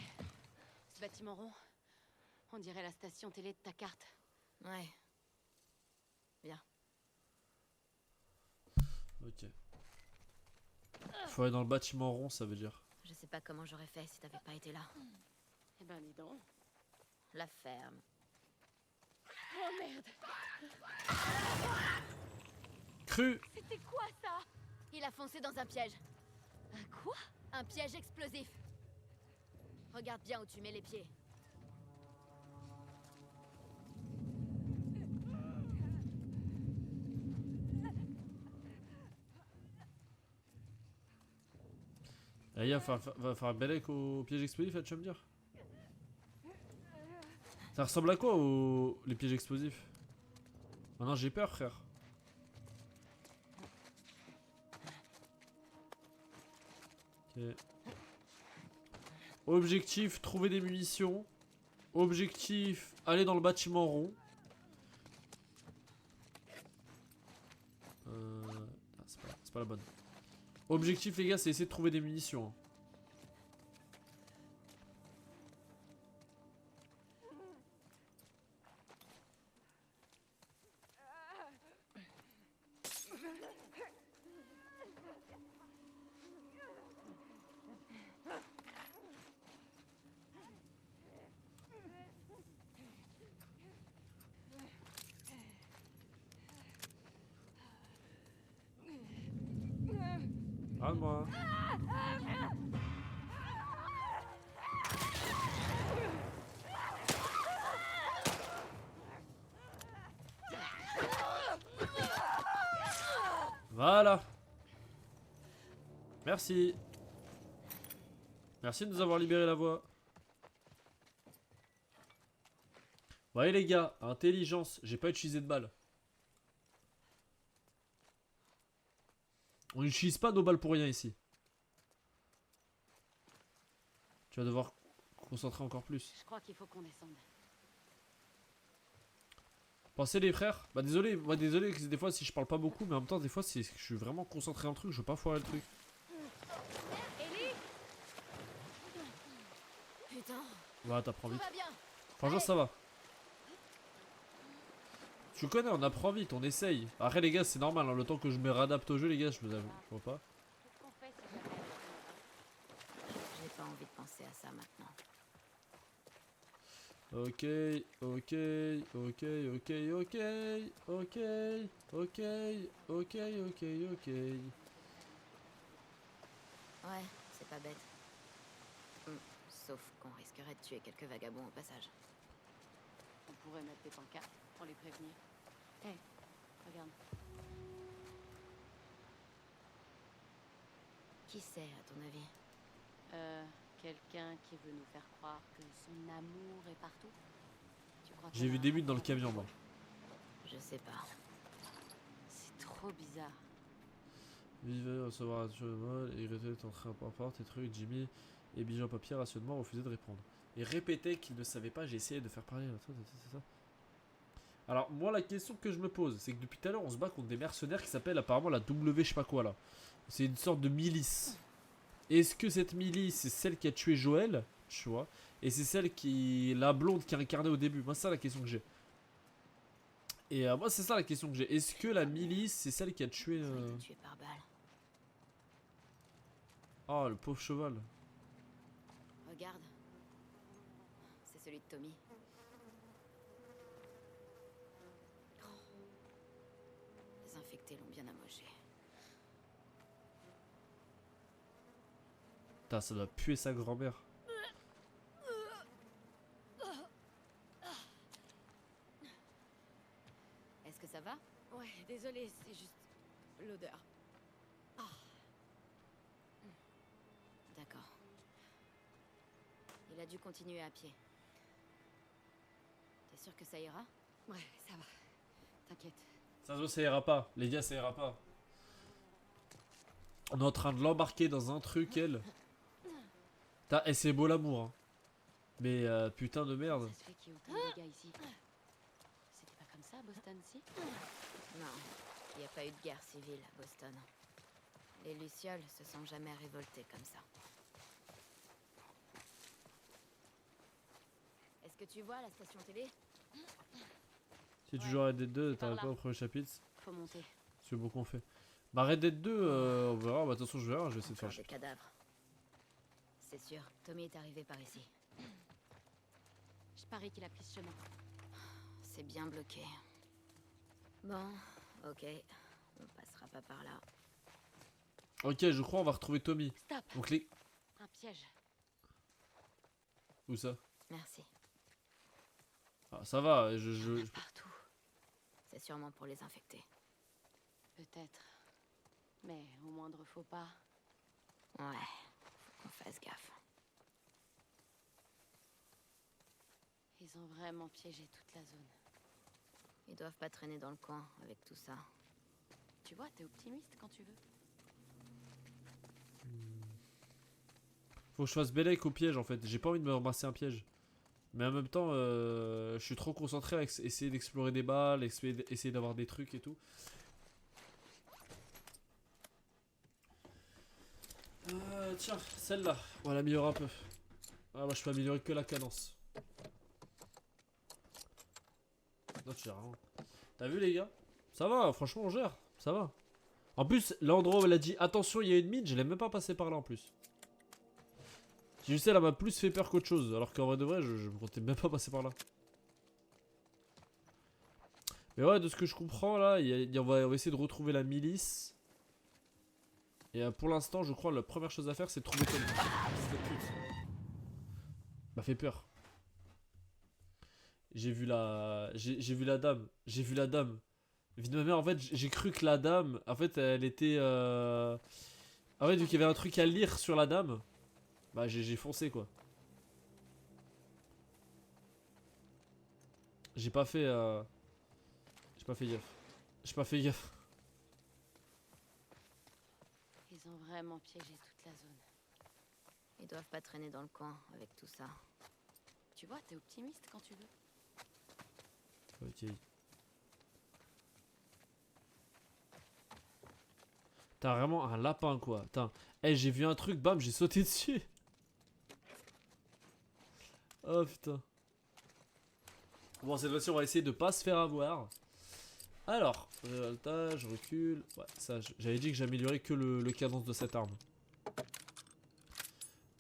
S2: ce bâtiment rond, on dirait la station télé de ta carte. Ouais. Bien.
S1: Ok. Faut aller dans le bâtiment rond, ça veut dire.
S2: Je sais pas comment j'aurais fait si t'avais pas été là.
S7: Eh ben, dis donc.
S2: La ferme.
S7: Oh merde!
S1: Cru.
S2: C'était quoi ça? Il a foncé dans un piège.
S7: Un quoi?
S2: Un piège explosif. Regarde bien où tu mets les pieds.
S1: Eh, il va faire Belek au piège explosif, tu vas me dire? Ça ressemble à quoi les pièges explosifs? Maintenant j'ai peur, frère. Ok. Objectif, trouver des munitions. Objectif, aller dans le bâtiment rond. C'est pas la bonne. Objectif, les gars, c'est essayer de trouver des munitions. Hein. Ah, moi. Voilà. Merci. Merci de nous avoir libéré la voie. Vous voyez les gars, intelligence, j'ai pas utilisé de balles. On n'utilise pas nos balles pour rien ici. Tu vas devoir concentrer encore plus.
S7: Je crois qu'il faut qu'on descende.
S1: Pensez les frères. Bah désolé, moi désolé que des fois si je parle pas beaucoup, mais en même temps des fois si je suis vraiment concentré en truc, je veux pas foirer le truc.
S2: Ellie! Putain,
S1: Voilà, t'apprends
S2: tout
S1: vite.
S2: va bien.
S1: Franchement ça va. Tu connais, on apprend vite, on essaye. Après les gars c'est normal, hein, le temps que je me réadapte au jeu les gars, je vois pas.
S7: Qu'est-ce qu'on fait si jamais elle retourne là?
S2: J'ai pas envie de penser. penser à ça maintenant.
S1: Ok, ok, ok, ok, ok, ok, ok, ok, ok, ok.
S2: Ouais, c'est pas bête. Sauf qu'on risquerait de tuer quelques vagabonds au passage.
S7: On pourrait mettre des pancartes pour les prévenir. Hé, regarde.
S2: Qui c'est, à ton avis?
S7: Quelqu'un qui veut nous faire croire que son amour est partout. Tu crois
S1: J'ai vu des buts dans le camion, moi.
S2: Je sais pas.
S7: C'est trop bizarre.
S1: Vivez, recevoir un vol, et répéter ton train peu importe, tes trucs, Jimmy et Bijou en papier rationnement refusaient de répondre. Et répéter qu'il ne savait pas, j'ai essayé de faire parler c'est ça. Alors, moi, la question que je me pose, c'est que depuis tout à l'heure, on se bat contre des mercenaires qui s'appellent apparemment la W, je sais pas quoi là. C'est une sorte de milice. Est-ce que cette milice, c'est celle qui a tué Joël, tu vois, et c'est celle qui. La blonde qui a incarné au début? Moi, c'est ça la question que j'ai. Et moi, c'est ça la question que j'ai. Est-ce que la milice, c'est celle qui a tué.
S2: Il a été tué par balle.
S1: Oh, le pauvre cheval.
S2: Regarde. C'est celui de Tommy. Oh. Les infectés l'ont bien amoché.
S1: Putain, ça doit puer sa grand-mère.
S2: Est-ce que ça va?
S7: Ouais, désolé, c'est juste l'odeur.
S2: D'accord. Il a dû continuer à pied. T'es sûr que ça ira?
S7: Ouais, ça va. T'inquiète.
S1: Ça se voit, ça ira pas. Les gars, ça ira pas. On est en train de l'embarquer dans un truc, elle. Putain, et c'est beau l'amour, hein. Mais putain de merde.
S7: Ça se fait qu'il y ait autant de gars ici. C'était pas comme ça à Boston, si?
S2: Non, il n'y a pas eu de guerre civile à Boston. Les Lucioles se sont jamais révoltés comme ça. Est-ce que tu vois la station télé?
S1: Si tu joues à Red Dead 2,
S7: Par
S1: t'arrives
S7: là.
S1: pas au premier chapitre.
S7: Faut monter.
S1: C'est beaucoup on fait. Bah Red Dead 2, on verra. Bah attention, je verrai, je vais essayer de faire
S2: Encore
S1: le
S2: des cadavres. C'est sûr, Tommy est arrivé par ici.
S7: Je parie qu'il a pris ce chemin.
S2: C'est bien bloqué. Bon, ok. On passera pas par là.
S1: Ok, je crois on va retrouver Tommy.
S7: Stop!
S1: Donc les.
S7: Un piège.
S1: Où ça?
S2: Merci.
S1: Ah, ça va,
S7: Il y en a partout.
S2: C'est sûrement pour les infecter.
S7: Peut-être. Mais au moindre faux pas.
S2: Ouais, faut qu'on fasse gaffe.
S7: Ils ont vraiment piégé toute la zone.
S2: Ils doivent pas traîner dans le coin avec tout ça.
S7: Tu vois, t'es optimiste quand tu veux.
S1: Faut que je fasse Bellec au piège en fait. J'ai pas envie de me ramasser un piège. Mais en même temps, je suis trop concentré à essayer d'explorer des balles, essayer d'avoir des trucs et tout. Tiens, celle-là, on va l'améliorer un peu. Ah, moi je peux améliorer que la cadence. Non, tu gères rien. T'as vu les gars? Ça va, franchement on gère, ça va. En plus, l'endroit où elle a dit attention, il y a une mine, je l'ai même pas passé par là en plus. J'ai juste elle m'a plus fait peur qu'autre chose, alors qu'en vrai de vrai, je me comptais même pas passer par là. Mais ouais, de ce que je comprends là, on va essayer de retrouver la milice. Et pour l'instant, je crois la première chose à faire, c'est de trouver Tommy. Fils de pute. M'a fait peur. J'ai vu la dame. J'ai vu la dame. Vie de ma mère, en fait, j'ai cru que la dame, en fait, elle était. En fait, vu qu'il y avait un truc à lire sur la dame, bah j'ai foncé quoi. J'ai pas fait gaffe. J'ai pas fait gaffe.
S7: Ils ont vraiment piégé toute la zone.
S2: Ils doivent pas traîner dans le coin avec tout ça.
S7: Tu vois, t'es optimiste quand tu veux.
S1: Ok. T'as vraiment un lapin quoi. Putain. Eh, j'ai vu un truc, bam, j'ai sauté dessus. Oh putain. Bon, cette fois-ci, on va essayer de pas se faire avoir. Alors, résultat, je recule. Ouais, ça, j'avais dit que j'améliorais que le cadence de cette arme.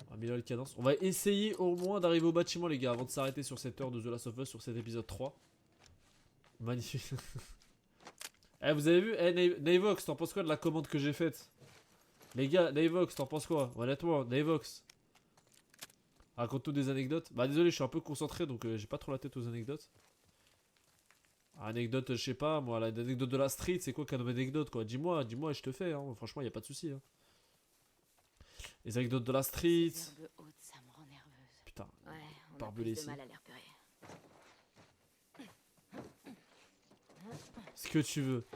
S1: On va Améliorer le cadence. On va essayer au moins d'arriver au bâtiment, les gars, avant de s'arrêter sur cette heure de The Last of Us, sur cet épisode 3. Magnifique. Eh, vous avez vu, Navox, t'en penses quoi de la commande que j'ai faite? Les gars, Navox, t'en penses quoi? Honnêtement, Navox. Raconte-nous des anecdotes. Bah désolé, je suis un peu concentré, donc j'ai pas trop la tête aux anecdotes. Anecdote, je sais pas, moi, l'anecdote de la street, c'est quoi comme anecdote, quoi? Dis-moi, je te fais, hein. Franchement, y a pas de souci, hein. Les anecdotes de la street.
S7: Ces herbes hautes, ça me rend nerveuse.
S1: Putain,
S2: Ouais, on a
S1: barbelé
S2: plus
S1: ici.
S2: de mal à les repérer.
S1: Ce que tu veux.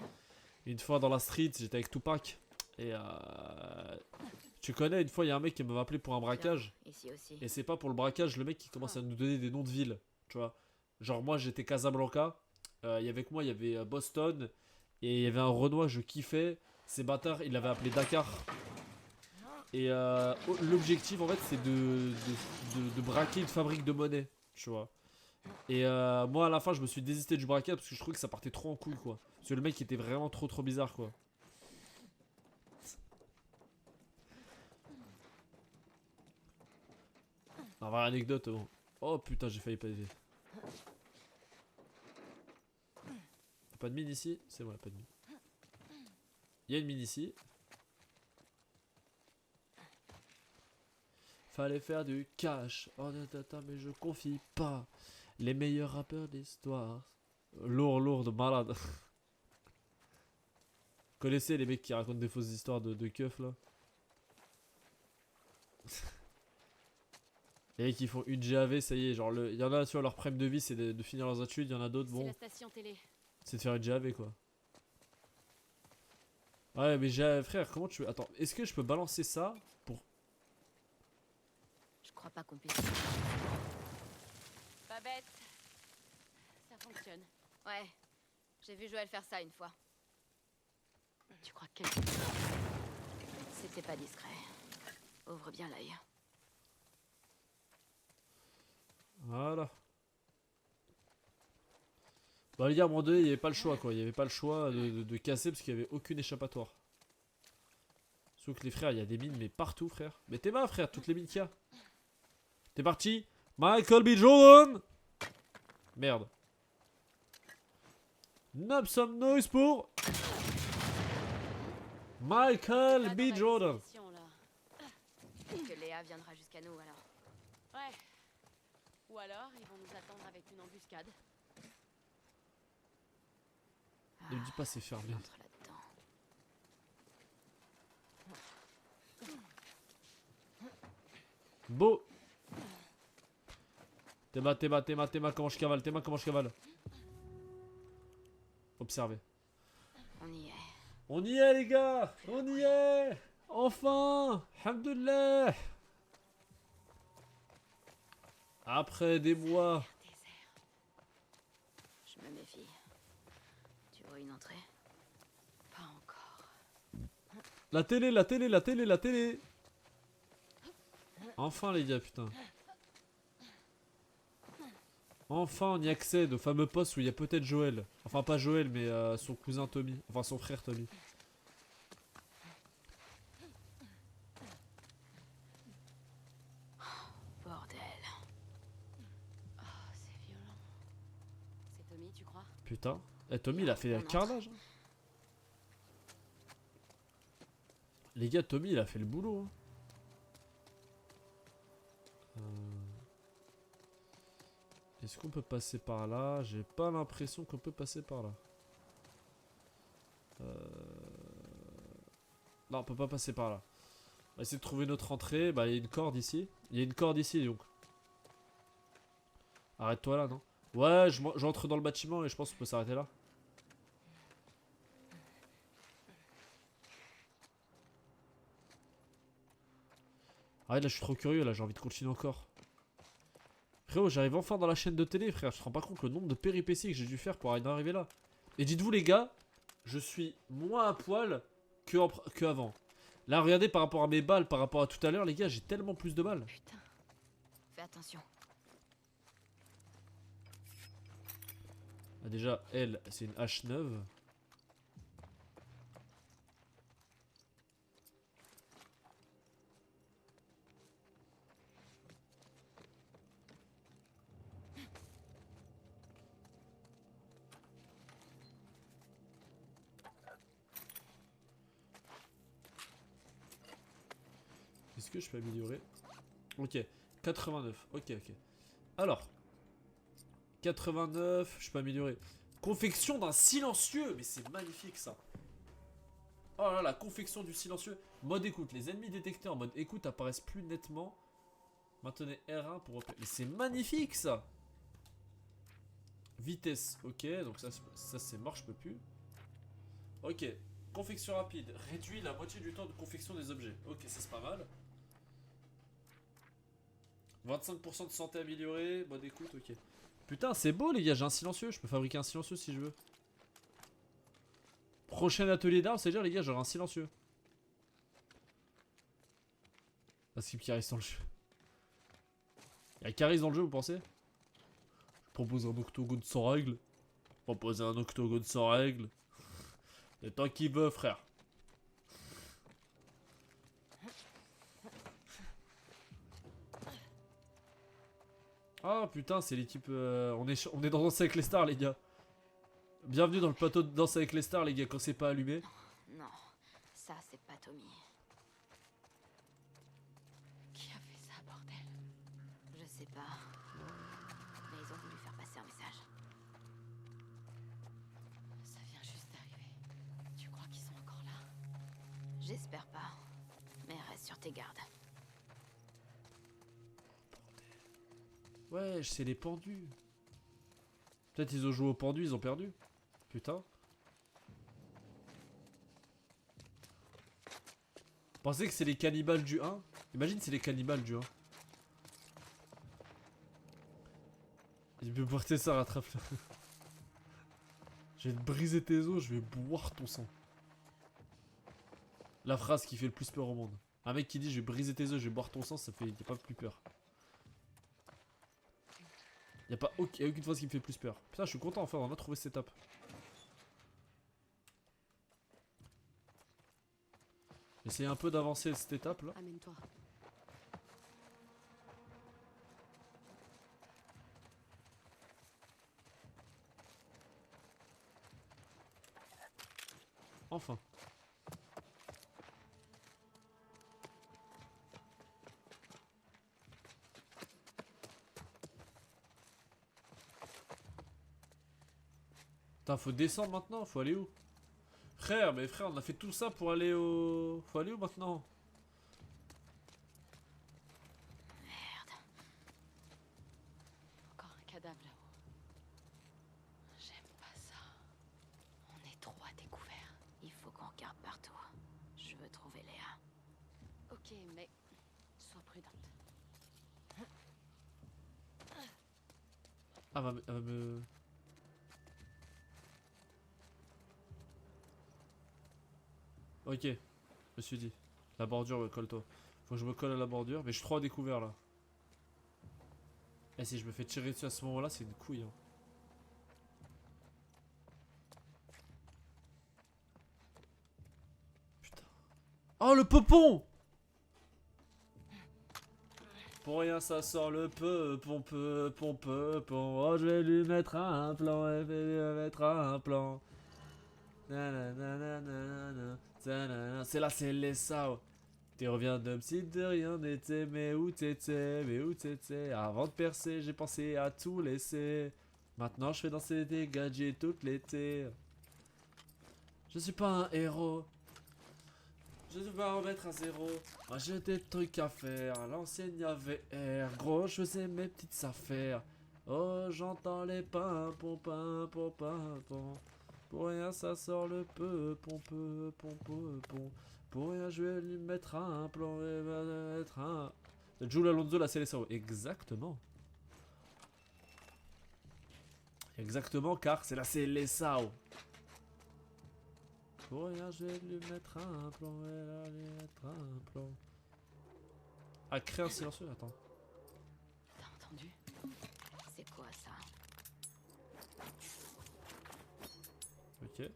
S1: Une fois dans la street, j'étais avec Tupac. Et tu connais, une fois, il y a un mec qui m'avait appelé pour un braquage.
S2: Ici aussi.
S1: Et c'est pas pour le braquage, le mec qui commence à nous donner des noms de villes. Tu vois. Genre, moi, j'étais Casablanca. Avec moi, il y avait Boston. Et il y avait un Renoir, je kiffais. Ces bâtards, il l'avait appelé Dakar. Et l'objectif, en fait, c'est de braquer une fabrique de monnaie. Tu vois. Et moi, à la fin, je me suis désisté du braquage parce que je trouvais que ça partait trop en couille, quoi. Parce que le mec était vraiment trop bizarre, quoi. On va voir l'anecdote. Bon. Oh putain, j'ai failli pas aider. Y'a pas de mine ici? C'est bon, y'a pas de mine. Y'a une mine ici. Fallait faire du cash. Oh mais je confie pas. Les meilleurs rappeurs d'histoire. Lourd de malade. Vous connaissez les mecs qui racontent des fausses histoires de keufs là? Les mecs qui font une GAV, ça y est, genre il y en a, tu vois, leur prime de vie c'est de finir leurs études, il y en a d'autres,
S7: C'est
S1: bon,
S7: la station télé.
S1: c'est de faire une GAV quoi. Ouais mais frère, comment tu veux... Attends, est-ce que je peux balancer ça pour...
S2: Je crois pas qu'on puisse.
S7: Pas bête. Ça fonctionne.
S2: Ouais, j'ai vu Joël faire ça une fois.
S7: Tu crois que...
S2: C'était pas discret. Ouvre bien l'œil.
S1: Voilà. Bah les gars, à un moment donné, il n'y avait pas le choix quoi. Il n'y avait pas le choix de casser parce qu'il n'y avait aucune échappatoire. Sauf que les frères, il y a des mines mais partout frère. Mais t'es mal frère, toutes les mines qu'il y a. T'es parti. Michael B. Jordan. Merde. Knob some noise pour Michael
S7: Pas
S1: B.
S7: dans la
S1: Jordan.
S7: destination, là.
S2: Peut-être que Léa viendra jusqu'à nous alors.
S7: Ouais. Ou alors, ils vont nous attendre avec une embuscade.
S1: Ne me dis pas c'est fermé.
S2: Entre là-dedans.
S1: Beau. Théma, comment je cavale, Observez.
S2: On y est.
S1: On y est les gars. On y est. Enfin. Alhamdoulilah. Après des mois.
S2: Je me méfie. Tu vois une entrée?
S7: Pas encore.
S1: La télé. Enfin les gars, putain. Enfin on y accède au fameux poste où il y a peut-être Joël. Enfin pas Joël mais son cousin Tommy. Enfin son frère Tommy.
S2: Bordel.
S7: Oh, c'est violent. C'est Tommy, tu crois?
S1: Putain. Eh Tommy il a fait un carnage. Hein. Les gars, Tommy il a fait le boulot. Hein. Est-ce qu'on peut passer par là? J'ai pas l'impression qu'on peut passer par là. Non, on peut pas passer par là. On va essayer de trouver notre entrée. Bah, il y a une corde ici. Il y a une corde ici donc. Arrête-toi là, non? Ouais, j'entre dans le bâtiment et je pense qu'on peut s'arrêter là. Ah, là, je suis trop curieux là, j'ai envie de continuer encore. Frérot, j'arrive enfin dans la chaîne de télé, frère. Je me rends pas compte le nombre de péripéties que j'ai dû faire pour arriver là. Et dites-vous, les gars, je suis moins à poil que avant. Là, regardez par rapport à mes balles, par rapport à tout à l'heure, les gars, j'ai tellement plus de balles.
S2: Putain. Fais attention.
S1: Ah, déjà, elle, c'est une H9. que je peux améliorer? Ok, 89. Ok, ok. Alors, 89, je peux améliorer. Confection d'un silencieux, mais c'est magnifique ça. Oh là là, la confection du silencieux. Mode écoute, les ennemis détectés en mode écoute apparaissent plus nettement. Maintenez R1 pour repérer. Mais c'est magnifique ça. Vitesse, ok, donc ça c'est mort, je peux plus. Ok, confection rapide, réduit la moitié du temps de confection des objets. Ok, ça c'est pas mal. 25% de santé améliorée, mode écoute, ok. Putain, c'est beau les gars, j'ai un silencieux, je peux fabriquer un silencieux si je veux. Prochain atelier d'armes, c'est-à-dire les gars, j'aurai un silencieux. Parce qu'il y a Caris dans le jeu. Il y a Caris dans le jeu, vous pensez? Je propose un octogone sans règle. Proposer un octogone sans règle. Et tant qu'il veut, frère. Ah putain, c'est l'équipe. On est dans Danse avec les stars, les gars. Bienvenue dans le plateau de Danse avec les stars, les gars, quand c'est pas allumé.
S2: Non, ça c'est pas Tommy.
S7: Qui a fait ça, bordel?
S2: Je sais pas. Mais ils ont voulu faire passer un message.
S7: Ça vient juste d'arriver. Tu crois qu'ils sont encore là?
S2: J'espère pas. Mais reste sur tes gardes.
S1: Ouais, c'est les pendus. Peut-être ils ont joué au pendu, ils ont perdu. Putain. Pensez que c'est les cannibales du 1? Imagine c'est les cannibales du 1. Il peut porter ça, rattrape-le. Je vais te briser tes os, je vais boire ton sang. La phrase qui fait le plus peur au monde. Un mec qui dit je vais briser tes os, je vais boire ton sang, ça fait pas plus peur. Y'a pas aucune phrase qui me fait plus peur. Putain, je suis content, enfin on a trouvé cette étape. Essayez un peu d'avancer cette étape là.
S7: Amène-toi.
S1: Enfin. Putain, faut descendre maintenant, faut aller où? Frère, mais frère, on a fait tout ça pour aller au... Faut aller où maintenant?
S2: Merde.
S7: Encore un cadavre là-haut. J'aime pas ça. On est trop à découvert.
S2: Il faut qu'on regarde partout. Je veux trouver Léa.
S7: Ok, mais sois prudente.
S1: Ah, elle va me... Ok, je me suis dit. La bordure, colle-toi. Faut que je me colle à la bordure, mais je suis trop à découvert là. Et si je me fais tirer dessus à ce moment-là, c'est une couille. Hein. Putain. Oh, le popon! Pour rien, ça sort le pompon. Oh, je vais lui mettre un plan, je vais lui mettre un plan. C'est là, c'est les sao. Tu reviens de psy de rien n'était, mais où t'étais, avant de percer, j'ai pensé à tout laisser. Maintenant, je fais danser des gadgets tout l'été. Je suis pas un héros. Je vais remettre à zéro. Moi, j'ai des trucs à faire. À l'ancienne, y'avait R. Gros, je faisais mes petites affaires. Oh, j'entends les pimpons. Pour rien, ça sort le pon. Pour rien, je vais lui mettre un plan. Mettre un. Jules Alonso, la CLSAO. Exactement. Exactement, car c'est la CLSAO. Pour rien, je vais lui mettre un plan. Ah, créer un silencieux, attends.
S7: T'as entendu?
S2: C'est quoi ça?
S1: Ok.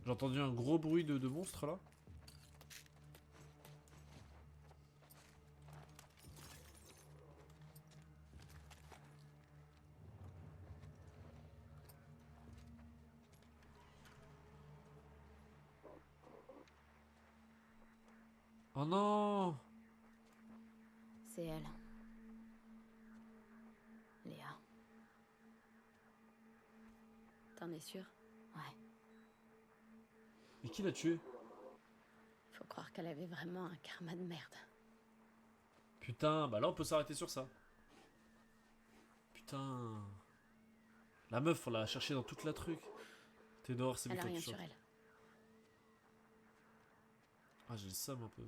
S1: J'ai entendu un gros bruit de monstre là. Oh non.
S2: C'est elle. Léa. T'en es sûr? Ouais.
S1: Mais qui l'a tué?
S2: Faut croire qu'elle avait vraiment un karma de merde.
S1: Putain, bah là on peut s'arrêter sur ça. Putain. La meuf, on l'a cherché dans toute la truc. T'es dehors, c'est
S2: Elle
S1: bon,
S2: a
S1: toi,
S2: rien
S1: tu
S2: sur
S1: sortes.
S2: elle.
S1: Ah, j'ai le seum un peu.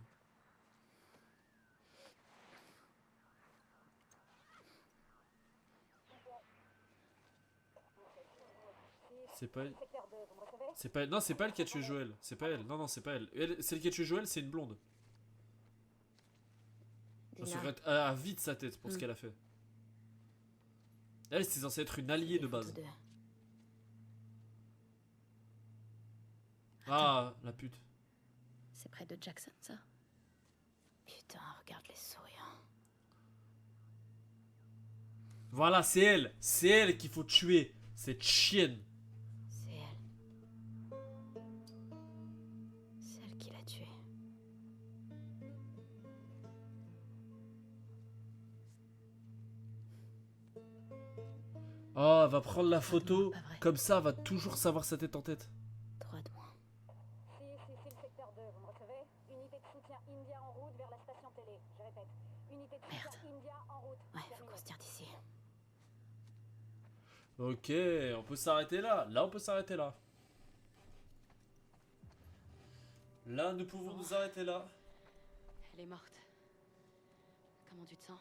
S1: C'est pas elle. C'est pas elle. Non, c'est pas elle qui a tué Joël. C'est pas elle. Non, non, c'est pas elle. Celle qui a tué Joël, c'est une blonde. Parce
S2: Dina.
S1: qu'elle a vide sa tête pour ce
S2: Mm.
S1: qu'elle a fait. Elle, c'est censé être une alliée de
S2: Des photos
S1: base.
S2: d'eux.
S1: Ah, la pute.
S2: C'est près de Jackson, ça? Putain, regarde les souriants.
S1: Voilà, c'est elle. C'est elle qu'il faut tuer. Cette chienne.
S2: C'est elle. C'est elle qui l'a tué.
S1: Oh, elle va prendre la photo.
S2: Pas vrai.
S1: Comme ça, elle va toujours savoir sa tête en tête.
S2: 3 de moins.
S5: Si, le secteur 2, vous me recevez? Unité de soutien India en route vers la station télé. Je répète, unité de
S2: Merde.
S5: soutien India en route.
S2: Ouais, faut
S5: Terminé.
S2: qu'on se tire d'ici.
S1: Ok, on peut s'arrêter là. Là, on peut s'arrêter là. Là, nous pouvons nous arrêter là.
S7: Elle est morte. Comment tu te sens?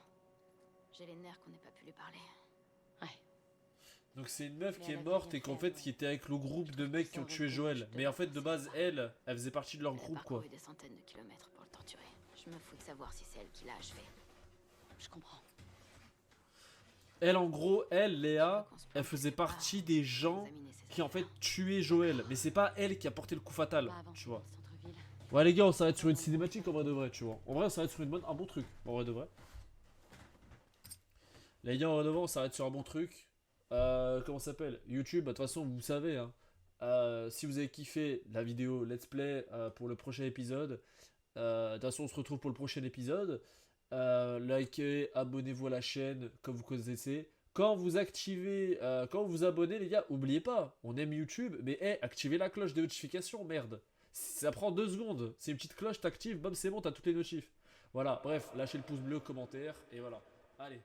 S2: J'ai les nerfs qu'on n'ait pas pu lui parler.
S7: Ouais.
S1: Donc c'est une meuf
S2: Mais
S1: qui est
S2: elle a
S1: morte
S2: bien
S1: et qu'en
S2: fait,
S1: fait qui était avec le groupe de mecs qui ont
S2: Ça aurait
S1: tué
S2: pu,
S1: Joël.
S2: je te
S1: Mais en fait de
S2: l'assure.
S1: base elle faisait partie de leur
S2: Elle a
S1: groupe quoi.
S2: parcouru des centaines de kilomètres pour le torturer. Je me fous de savoir si c'est elle qui l'a achevé.
S7: Je comprends.
S1: Elle en gros, elle, Léa,
S2: Je veux qu'on se
S1: elle
S2: plante
S1: faisait
S2: quelque part,
S1: partie des gens
S2: examiner ses
S1: qui en fait
S2: affaires.
S1: tuaient Joël. Mais c'est pas elle qui a porté le coup fatal,
S7: Pas avant
S1: tu vois.
S7: centre-ville.
S1: Ouais les gars, on s'arrête sur une cinématique en vrai de vrai, tu vois. En vrai on s'arrête sur un bon truc, en vrai de vrai. Les gars, en vrai de vrai, on s'arrête sur un bon truc. Comment ça s'appelle? YouTube, bah, de toute façon vous savez hein. Si vous avez kiffé la vidéo let's play pour le prochain épisode, de toute façon on se retrouve pour le prochain épisode. Likez, abonnez-vous à la chaîne comme vous connaissez. Quand vous activez, quand vous abonnez les gars, oubliez pas, on aime YouTube, mais activez la cloche des notifications, merde. Ça prend 2 secondes, c'est une petite cloche, t'actives, bam c'est bon, t'as toutes les notifs. Voilà, bref, lâchez le pouce bleu, commentaire, et voilà. Allez.